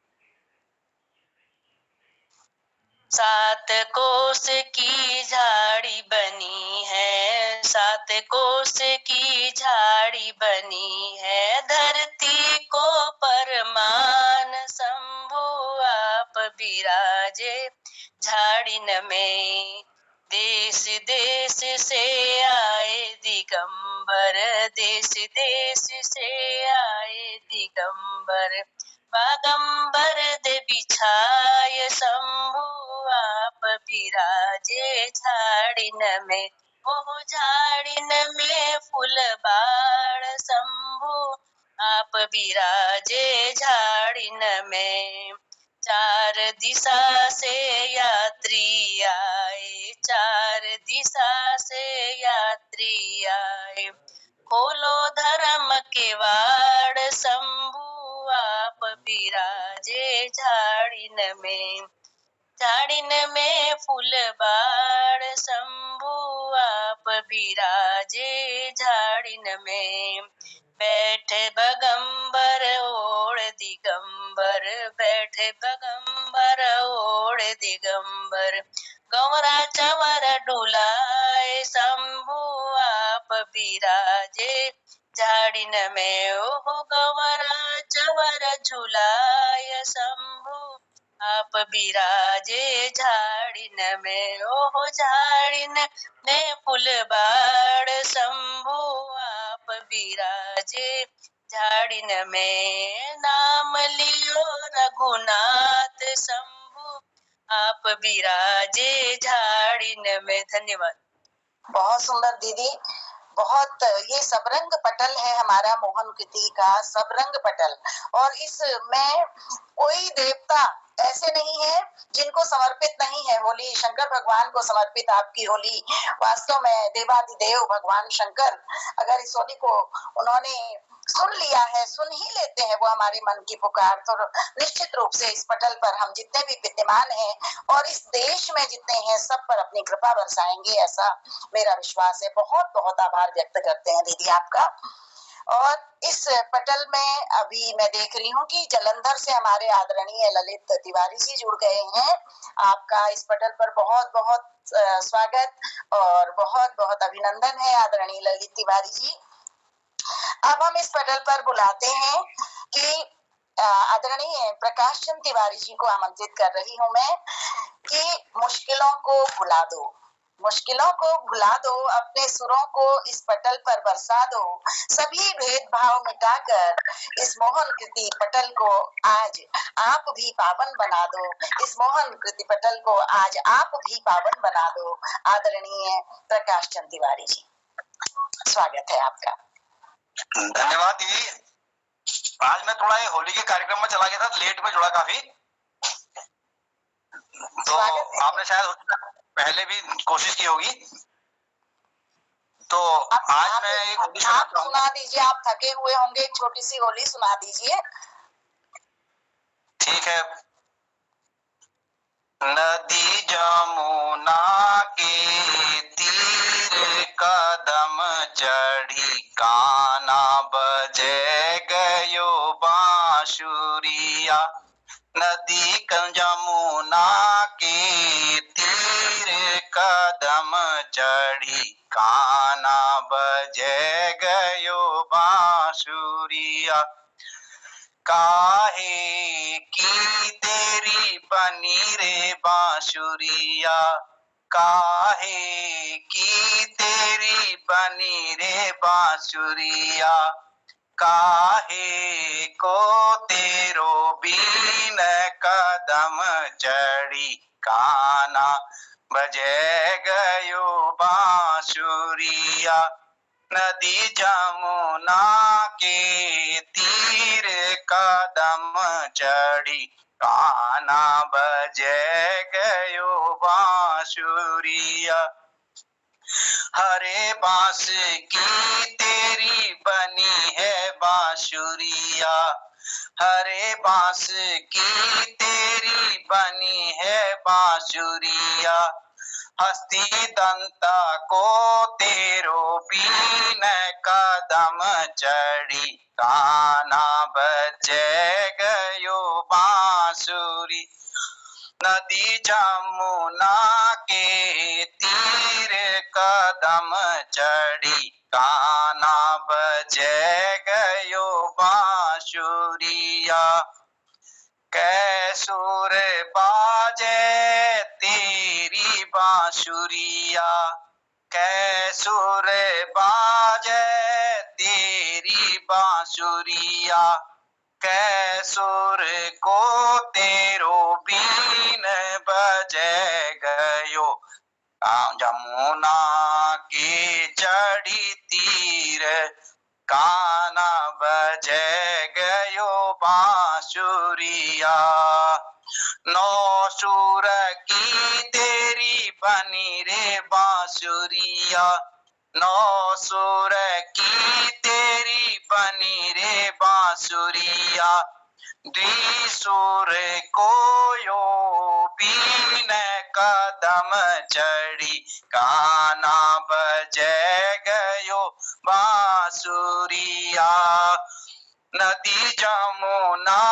सात कोस की झाड़ी बनी है, सात कोस की झाड़ी बनी है, धरती को परमान शंभु आप बिराजे झाड़िन में। देश देश से आए दिगंबर, देश देश से आए दिगंबर, बागंबर दे बिछाए शंभु आप बिराजे झाड़िन में। ओह झाड़िन में फूल बाड़ शंभु आप बिराजे झाड़िन में। चार दिशा से यात्री आए, चार दिशा से यात्री आए, खोलो धर्म के वाड़ शंभु आप बिराजे झाड़िन में। झाड़िन में फूल बाड़ शंभु आप बिराजे झाड़िन में। बैठे बगंबर ओढ़ दिगंबर, बैठे बगंबर ओढ़ दिगंबर, गौरा चवर डुलाए शंभु आप बिराजे झाड़िन में। ओह गौरा चवर झुलाए शंभु आप बिराजे झाड़िन में। ओह झाड़िन में फूल बाड़ शंभु आप बिराजे झाड़िन में। नाम लियो रघुनाथ शंभु आप बिराजे झाड़िन में। धन्यवाद। बहुत सुंदर दीदी, बहुत ये सबरंग पटल है हमारा मोहन कृति का सबरंग पटल। और इसमें कोई देवता ऐसे नहीं है जिनको समर्पित नहीं है होली। शंकर भगवान को समर्पित आपकी होली। वास्तव में देवादिदेव भगवान शंकर अगर इस होली को उन्होंने सुन लिया है, सुन ही लेते हैं वो हमारे मन की पुकार, तो निश्चित रूप से इस पटल पर हम जितने भी विद्यमान हैं और इस देश में जितने हैं सब पर अपनी कृपा बरसाएंगे, ऐसा मेरा विश्वास है। बहुत बहुत आभार व्यक्त करते हैं दीदी आपका। और इस पटल में अभी मैं देख रही हूँ कि जलंधर से हमारे आदरणीय ललित तिवारी जी जुड़ गए हैं। आपका इस पटल पर बहुत बहुत स्वागत और बहुत बहुत अभिनंदन है आदरणीय ललित तिवारी जी। अब हम इस पटल पर बुलाते हैं कि आदरणीय प्रकाश चंद तिवारी जी को आमंत्रित कर रही हूँ मैं कि मुश्किलों को भुला दो, मुश्किलों को भुला दो, अपने सुरों को इस पटल पर बरसा दो, सभी भेदभाव मिटाकर इस मोहन कृति पटल को आज आप भी पावन बना दो, इस मोहन कृति पटल को आज आप भी पावन बना दो। आदरणीय प्रकाश चंद तिवारी जी, स्वागत है आपका। धन्यवाद दीदी। आज मैं थोड़ा होली के कार्यक्रम में चला गया था, लेट में जुड़ा काफी, तो आपने शायद पहले भी कोशिश की होगी। तो आज मैं एक होली सुना दीजिए, आप थके हुए होंगे, एक छोटी सी होली सुना दीजिए। ठीक है। नदी जमुना के तीर कदम चढ़ी, काना बजे गयो बांसुरिया, नदी जमुना के तीर कदम चढ़ी काना बजे गयो बांसुरिया। काहे की तेरी बनी रे बांसुरिया, काहे की तेरी बनी रे बांसुरिया। काहे को तेरो बीन कदम चढ़ी काना बजे गयो बांसुरिया। नदी जमुना के तीर कदम चढ़ी काना बजे गयो बांसुरिया। हरे बांस की तेरी बनी है बांसुरिया, हरे बांस की तेरी बनी है बांसुरिया। हस्ती दंता को तेरो बीन कदम चढ़ी काना बजे गयो बांसुरी। नदी जमुना के तीर कदम चढ़ी काना बजे गयो बांसुरिया। कैसुर बाजे तेरी बांसुरिया, कैसुर बाजे तेरी बांसुरिया। कैसुर को तेरो बीन बजे गयो जमुना की चढ़ी तीर काना बजे गयो बांसुरिया। नौ सुर की तेरी बनी रे बांसुरिया, नौ सुर की तेरी बनी रे बांसुरिया। द्विसुर को यो बीन कदम चढ़ी काना बजे गयो बांसुरिया। नदी जमुना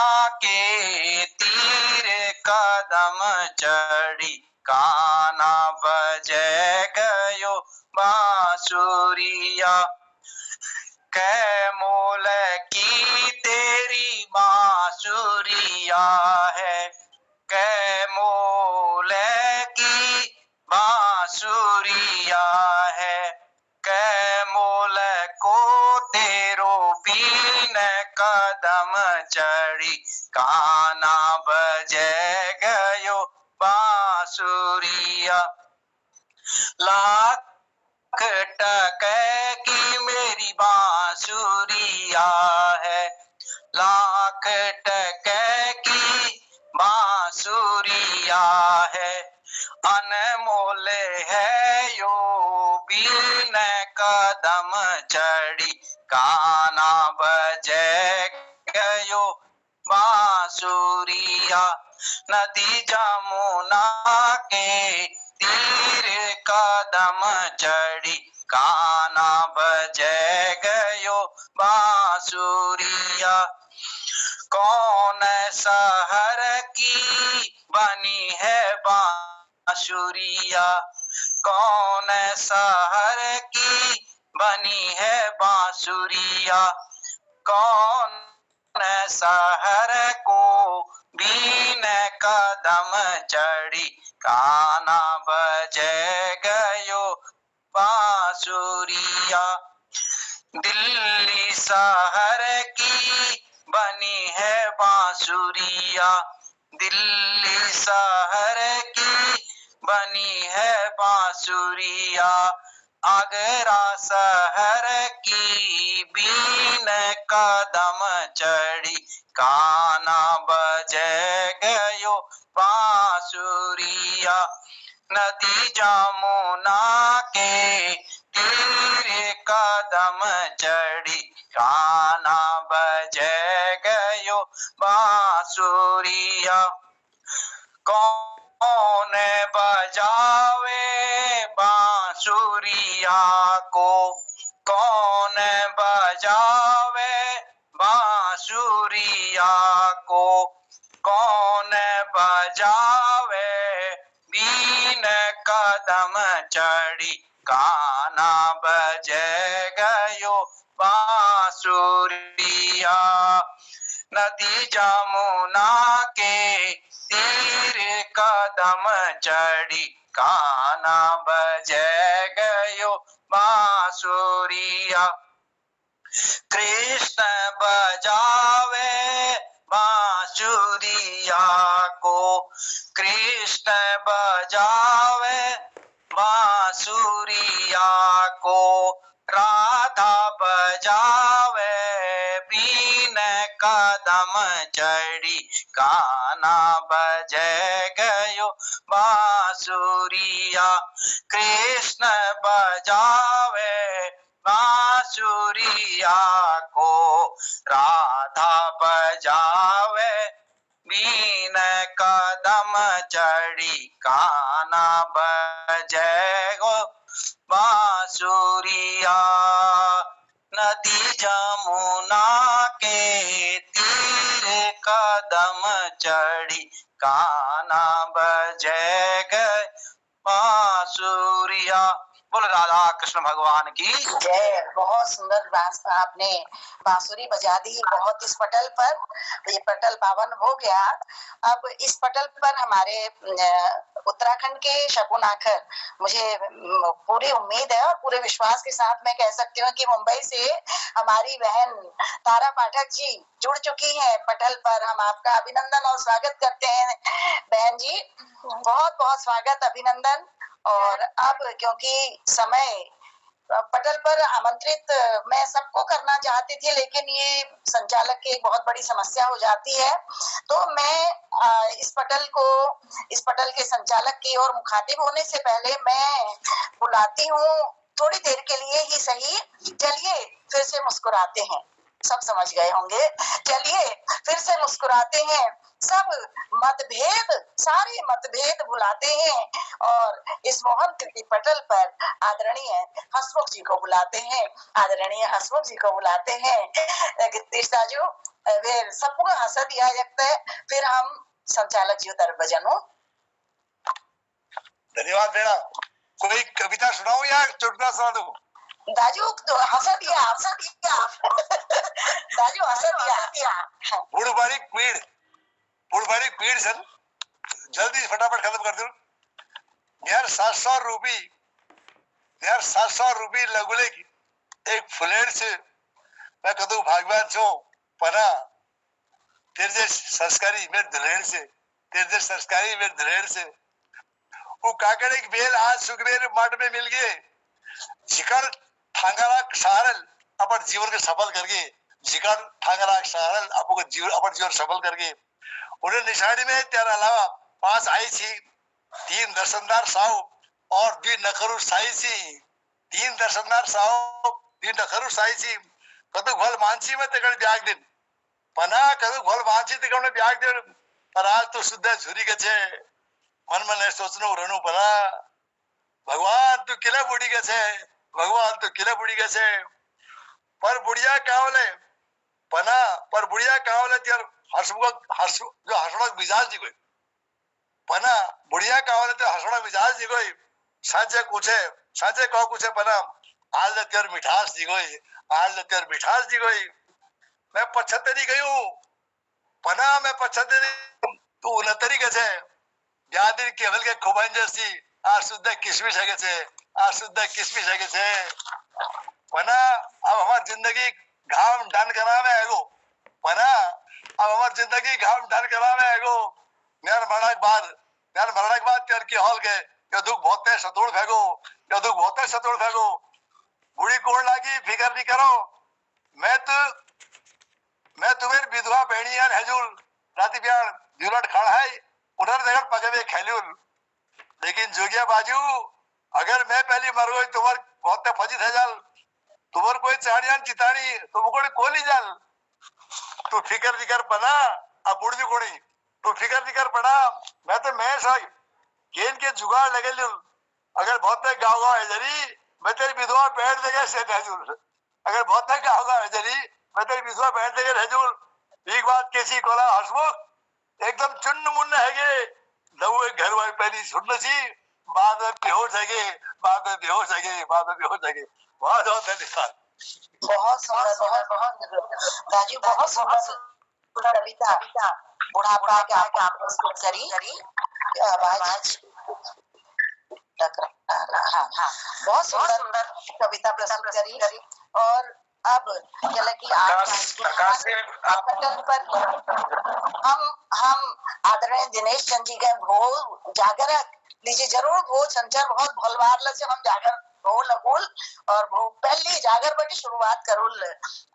के तीर कदम चढ़ी काना बजे गयो बांसुरिया। कैमोल की तेरी बांसुरिया है, कैमोल की बांसुरिया है। कैमोल को तेरो बीन कदम चढ़ी काना बजे गयो बांसुरिया। लाख टके की मेरी बांसुरिया है, लाख टके की बांसुरिया है। अनमोल है यो बीन कदम चढ़ी काना बजे गयो बांसुरिया। नदी जमुना के तीर कदम चढ़ी काना बजे गयो बांसुरिया। कौन शहर की बनी है बांसुरिया, कौन शहर की बनी है बांसुरिया। कौन शहर को बीन कदम चढ़ी काना बजे गयो बांसुरिया। दिल्ली शहर की बनी है बांसुरिया, दिल्ली शहर की बनी है बांसुरिया। आगरा शहर की बीन कदम चढ़ी काना बजे गयो बांसुरिया। नदी जमुना के तीर कदम चढ़ी काना बजे गयो बांसुरिया। कौन बजावे बांसुरिया को, कौन बजावे बांसुरिया को। कौन बजावे बीन कदम चढ़ी काना बजे गयो बांसुरिया। नदी जमुना के तीर कदम चढ़ी काना बजे गयो बांसुरिया। कृष्ण बजावे बांसुरिया को, कृष्ण बजावे बांसुरिया को, राधा बजावे बीन कदम चढ़ी काना बजे गयो बांसुरिया। कृष्ण बजावे बांसुरिया को, राधा बजावे बीन कदम चढ़ी काना बजे गो बांसुरिया। नदी जमुना के तीर कदम चढ़ी काना बजे गए बांसुरिया। बोल राधा कृष्ण भगवान की जय। बहुत सुंदर आपने बांसुरी बजा दी। बहुत इस पटल पर, ये पटल पावन हो गया। अब इस पटल पर हमारे उत्तराखंड के शकुन आखर, मुझे पूरी उम्मीद है और पूरे विश्वास के साथ मैं कह सकती हूँ कि मुंबई से हमारी बहन तारा पाठक जी जुड़ चुकी हैं पटल पर। हम आपका अभिनंदन और स्वागत करते हैं बहन जी, बहुत बहुत स्वागत, अभिनंदन। और अब क्योंकि समय पटल पर आमंत्रित मैं सबको करना चाहती थी, लेकिन ये संचालक की एक बहुत बड़ी समस्या हो जाती है, तो मैं इस पटल के संचालक की ओर मुखातिब होने से पहले मैं बुलाती हूँ, थोड़ी देर के लिए ही सही, चलिए फिर से मुस्कुराते हैं। सब समझ गए होंगे। चलिए फिर से मुस्कुराते हैं, सब मतभेद, सारे मतभेद भुलाते हैं और इस मोहन कीर्ति पटल पर आदरणीय हसमुख जी को बुलाते हैं, आदरणीय हसमुख जी को बुलाते हैं। गिरीश दाजू फिर सबको हंसा दिया जाता है, फिर हम संचालक जी तरफ बजनो। धन्यवाद बेड़ा। कोई कविता सुनाऊं या चुटकुला सुना दूं? दाजू तो हंसा दिया दाजू हंसा दिया। बुढ़ बारी पीड़ सन, जल्दी फटाफट खत्म कर दो यार। 700 रुपये लगुले की एक फ्लेट से मैं कदू भागवान छो पना तेरे संस्कारी मेरे दुल्हन से, तेरे संस्कारी मेरे दुल्हन से। वो काकड़ एक बेल आज सुखबेर मठ में मिल गए, जिकर ठांगरा सारल अपन जीवन के सफल करके, जिकर ठांगरा सारल अपन जीवन सफल करके उन्हें निशानी में तेरा अलावा 5 आई थी, 3 दर्शनदार साहु और 2 नखरू साई थी, 3 दर्शनदार साहु 2 नखरू साई थी। कदू घोल मानसी में तकड़ ब्याग दिन पना, कदू घोल मानसी तकड़ में ब्याग दिन, पर आज तो शुद्ध झुरी के छे मन में सोचनो रहनु पड़ा। भगवान तू किला बुढ़ी के छे, भगवान तू किला बुढ़ी के छे, पर बुढ़िया कावले पना, पर बुढ़िया कावले त्यार जो हसड़क मिजाज जी कोई पना, बुढ़िया कावले तो हसड़क मिजाज जी कोई साचे कहो कुछ पना, आज त्यार मिठास जी कोई, आज त्यार मिठास जी कोई। मैं 75 गई हूँ पना, मैं 75 तू 69 के छे, ब्यादिन केवल के खुबाइन जैसी आज शुद्ध किस्मी सके छे, आज शुद्ध किस्मी सके छे पना। अब हमार जिंदगी घाम डान करावे एगो पना, अब हमार जिंदगी घाम डान करावे एगो। यार मरना के बाद तेर की हॉल के ये दुख बहुत है सतोड़ फेंको, ये दुख बहुत है सतोड़ फेंको। बुढ़ी कोड़ लागी फिकर नहीं करो, मैं तुम्हें विधवा बहनियान हजूल राती प्यार दिलट खड़ा है उधर देखकर पगवे खेलूल। लेकिन जोगिया बाजू अगर मैं पहली मर गई तुम्हार बहुत फजी थे जाल, तुम्हार कोई चाड़ियान चितानी तुमको कोली जाल। तू फिकर पना, अब बुढ़ भी कोड़ी तू फिकर पड़ा। मैं साई केन के जुगाड़ लगे लूं, अगर बहुत गाँव है जरी मैं तेरी विधवा बैठ देगा से हजूल, अगर बहुत गाँव है जरी मैं तेरी विधवा बैठ देगा हजूल। एक बात कैसी कोला हसमुख एकदम चुन्न मुन्न है नवे घर वाली पहली सुन सी बाद में बेहोश है बाद में बेहोश है बाद में बेहोश है। बहुत बहुत धन्यवाद। बहुत सुंदर बहुत राजू बहुत सुंदर कविता बुढ़ापा का आप प्रस्तुत करी आवाज हाँ बहुत सुंदर कविता प्रस्तुत करी। और अब चले कि हम आदरणीय दिनेश चंद जी के भो जागरक लीजिए जरूर भो संचार बहुत भलवार से हम जागर भो लगोल और भो पहली जागर बटी शुरुआत करोल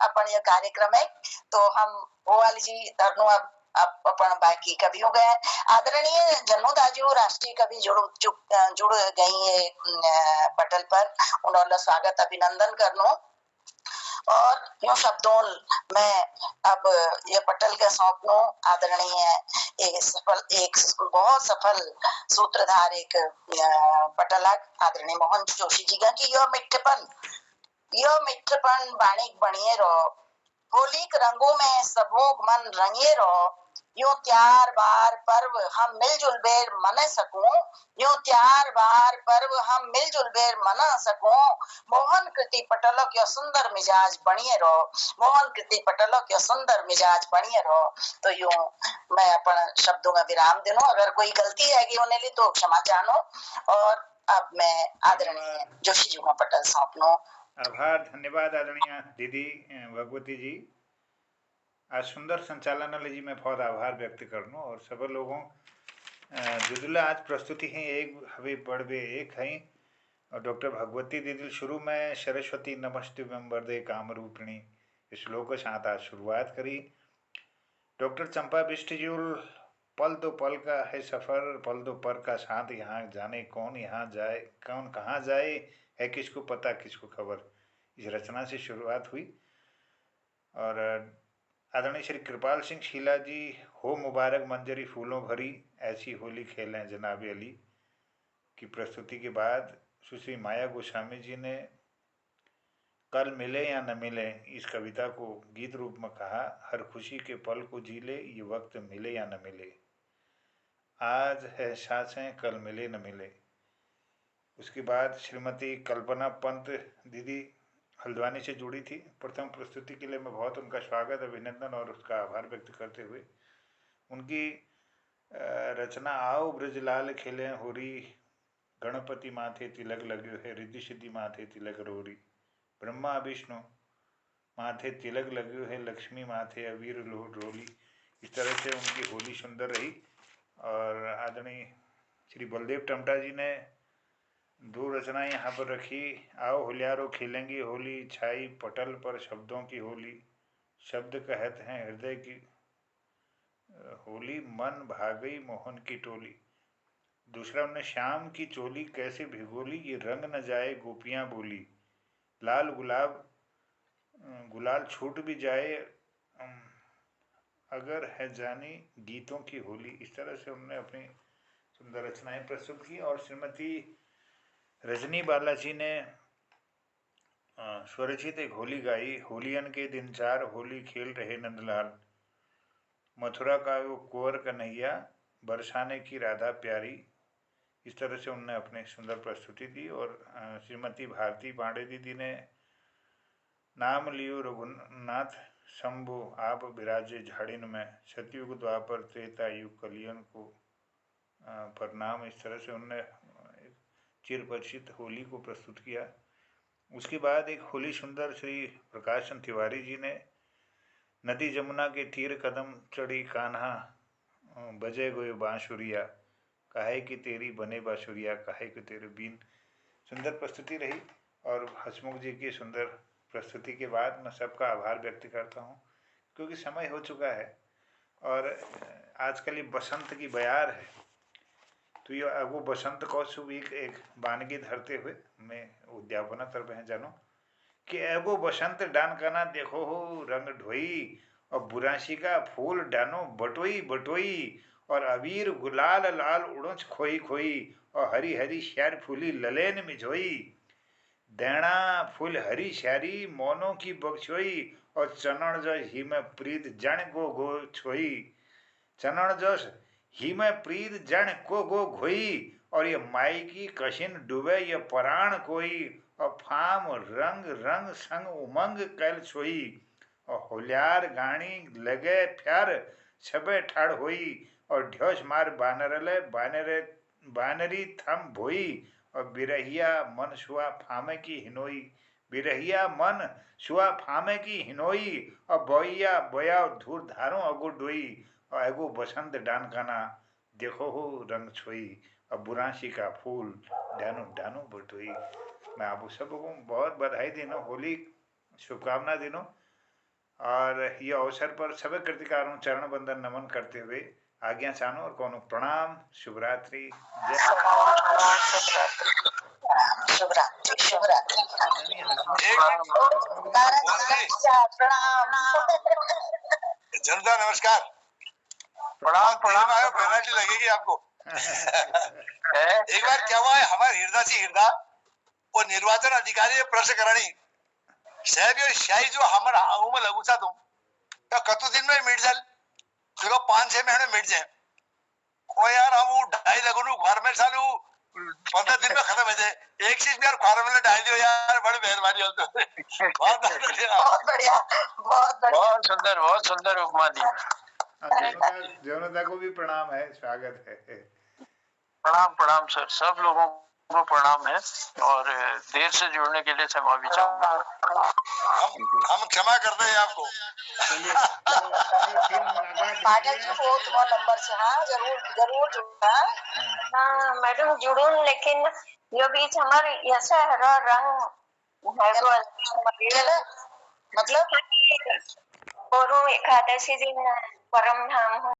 अपन ये कार्यक्रम है। तो हम वो वाली जी धरनु अब अपन बाकी कवि हो गए। आदरणीय जन्नू दाजू राष्ट्रीय कवि जुड़ गई है पटल पर, उन्होंने स्वागत अभिनंदन करनो। और यूं शब्दों में अब ये पटल के सौंपनो आदरणीय एक बहुत सफल सूत्रधार एक पटलक आदरणीय मोहन जोशी जी का कि यो मिठपन बाणिक बनिए रहो, होली के रंगों में सबों मन रंगे रहो, यूं त्यार बार पर्व हम मिलजुल बेर मना सकूं, यूं त्यार बार पर्व हम मिलजुल बेर मना सकूं, मोहन कृति पटलों के सुंदर मिजाज बनिए रहो, मोहन कृति पटलों के सुंदर मिजाज बनिए रहो। तो यूं मैं अपन शब्दों में विराम देनो, अगर कोई गलती है कि उन्हें ली तो क्षमा जानो। और अब मैं आदरणीय जोशी जी को पटल सौंपनो। आभार, धन्यवाद आदरणीय दीदी भगवती जी। आज सुंदर संचालन जी मैं बहुत आभार व्यक्त करनो। और सब लोगों जुदुला आज प्रस्तुति है एक हवे पढ़वे एक है। और डॉक्टर भगवती दीदी शुरू में सरस्वती नमस्ते वरदे काम रूपिणी श्लोक के साथ आज शुरुआत करी। डॉक्टर चंपा बिष्ट जी पल दो पल का है सफर, पल दो पर का साथ यहाँ जाने कौन यहाँ जाए कौन कहाँ जाए है किसको पता किसको खबर, इस रचना से शुरुआत हुई। और आदरणीय श्री कृपाल सिंह शीला जी हो मुबारक मंजरी फूलों भरी ऐसी होली खेलें जनाब अली की प्रस्तुति के बाद सुश्री माया गोस्वामी जी ने कल मिले या न मिले इस कविता को गीत रूप में कहा। हर खुशी के पल को जी ले, ये वक्त मिले या न मिले, आज है सांसें कल मिले न मिले। उसके बाद श्रीमती कल्पना पंत दीदी हल्द्वानी से जुड़ी थी। प्रथम प्रस्तुति के लिए मैं बहुत उनका स्वागत अभिनंदन और उसका आभार व्यक्त करते हुए उनकी रचना आओ ब्रजलाल खेले होरी, गणपति माथे तिलक लग्यो है, रिद्धि सिद्धि माथे तिलक रोरी, ब्रह्मा विष्णु माथे तिलक लग्यो है, लक्ष्मी माथे अवीर रोली। इस तरह से उनकी होली सुंदर रही। और आदरणीय श्री बलदेव टमटा जी ने दो रचनाएं यहाँ पर रखी। आओ होलियारो खेलेंगे होली, छाई पटल पर शब्दों की होली, शब्द कहते हैं हृदय की होली, मन भागई मोहन की टोली। दूसरा उन्हें शाम की चोली कैसे भिगोली, ये रंग न जाए गोपियाँ बोली, लाल गुलाल छूट भी जाए अगर है जानी गीतों की होली। इस तरह से उन्होंने अपनी सुंदर रचनाएं प्रस्तुत की। और श्रीमती रजनी बालाजी ने स्वरचित एक होली गाई। होलियन के दिन चार होली खेल रहे नंदलाल, मथुरा का वो कुंवर कन्हैया, बरसाने की राधा प्यारी। इस तरह से उन्होंने अपनी सुंदर प्रस्तुति दी। और श्रीमती भारती पांडे दीदी ने नाम लियो रघुनाथ शंभु आप विराजे झाड़िन में, सतयुग द्वापर त्रेता युग कलियन को प्रणाम। इस तरह से उन्होंने चिर परिचित होली को प्रस्तुत किया। उसके बाद एक होली सुंदर श्री प्रकाश चंद तिवारी जी ने नदी जमुना के तीर कदम चढ़ी कान्हा बजे गोए बांसुरिया, काहे कि तेरी बने बांसुरिया काहे कि तेरे बीन। सुंदर प्रस्तुति रही। और हसमुख जी की सुंदर प्रस्तुति के बाद मैं सबका आभार व्यक्त करता हूँ, क्योंकि समय हो चुका है और आजकल ये बसंत की बयार है। तो ये अगो बसंत कौशुभ एक वानगी धरते हुए मैं उद्यापना तरफ है जानो कि एगो बसंत डान कना देखो हो रंग ढोई, और बुरासी का फूल डानो बटोई बटोई, और अबीर गुलाल लाल उड़ोच खोई खोई, और हरी हरी श्यार फूली ललेन मिझोई, दैणा फूल हरी श्यारी मोनो की बगछोई, और चनण जो ही में प्रीत जन गो गो छोई। चरण जोश ही में प्रीत जन को गो घोई, और ये माई की कशिन डूबे ये पराण कोई, और फाम रंग रंग संग उमंग कैल सोई, और होल्यार गाणी लगे फ्यार छबे ठाड़ होई, और ढ्योस मार बानरले बानरी थम भोई, और बिरहिया मन सुआ फामे की हिनोई, बिरहिया मन सुआ फामे की हिनोई, और बोइया बोया धूर धारों अगु डोई, और एगो बसंत डानकाना देखो हो रंग छोई, और बुरांशी का फूल डानो डानो बटोई। मैं आप सबको बहुत बधाई देना, होली शुभकामना देना, और ये अवसर पर सभी कृतिकारों चरण बंदन नमन करते हुए आज्ञा चाहूँ और कौन प्रणाम, शुभरात्रि, जय शुभरात्रि शुभरात्रि। जनता नमस्कार, प्रणाम प्रणाम पेनल्टी लगेगी आपको। एक बार क्या हुआ है, हमारे हिरदा से हिरदा वो निर्वाचन अधिकारी प्रश्न करणी साहब ये शाही जो हमारा आऊ में लगू था तुम तो कतु दिन में मिट जाल चलो 5-6 महीने मिट जाए ओ यार हम वो ढाई लगू घर में सालू 15 दिन में खत्म हो जाए, एक चीज यार घर में डाल दियो यार, बड़ी मेहरबानी हो तो। बहुत बढ़िया बहुत सुंदर उपमा दी। जनता को भी प्रणाम है, स्वागत है। प्रणाम प्रणाम सर, सब लोगों को प्रणाम है, और देर से जुड़ने के लिए क्षमा भी चाहूंगा। हम क्षमा करते हैं आपको। पाटिल जी वो तुम्हारा नंबर से, हाँ जरूर जरूर जुड़ना। हाँ मैडम जुड़ून, लेकिन यो बीच हमारे ऐसा रंग मतलब और एकादशी दिन परम धाम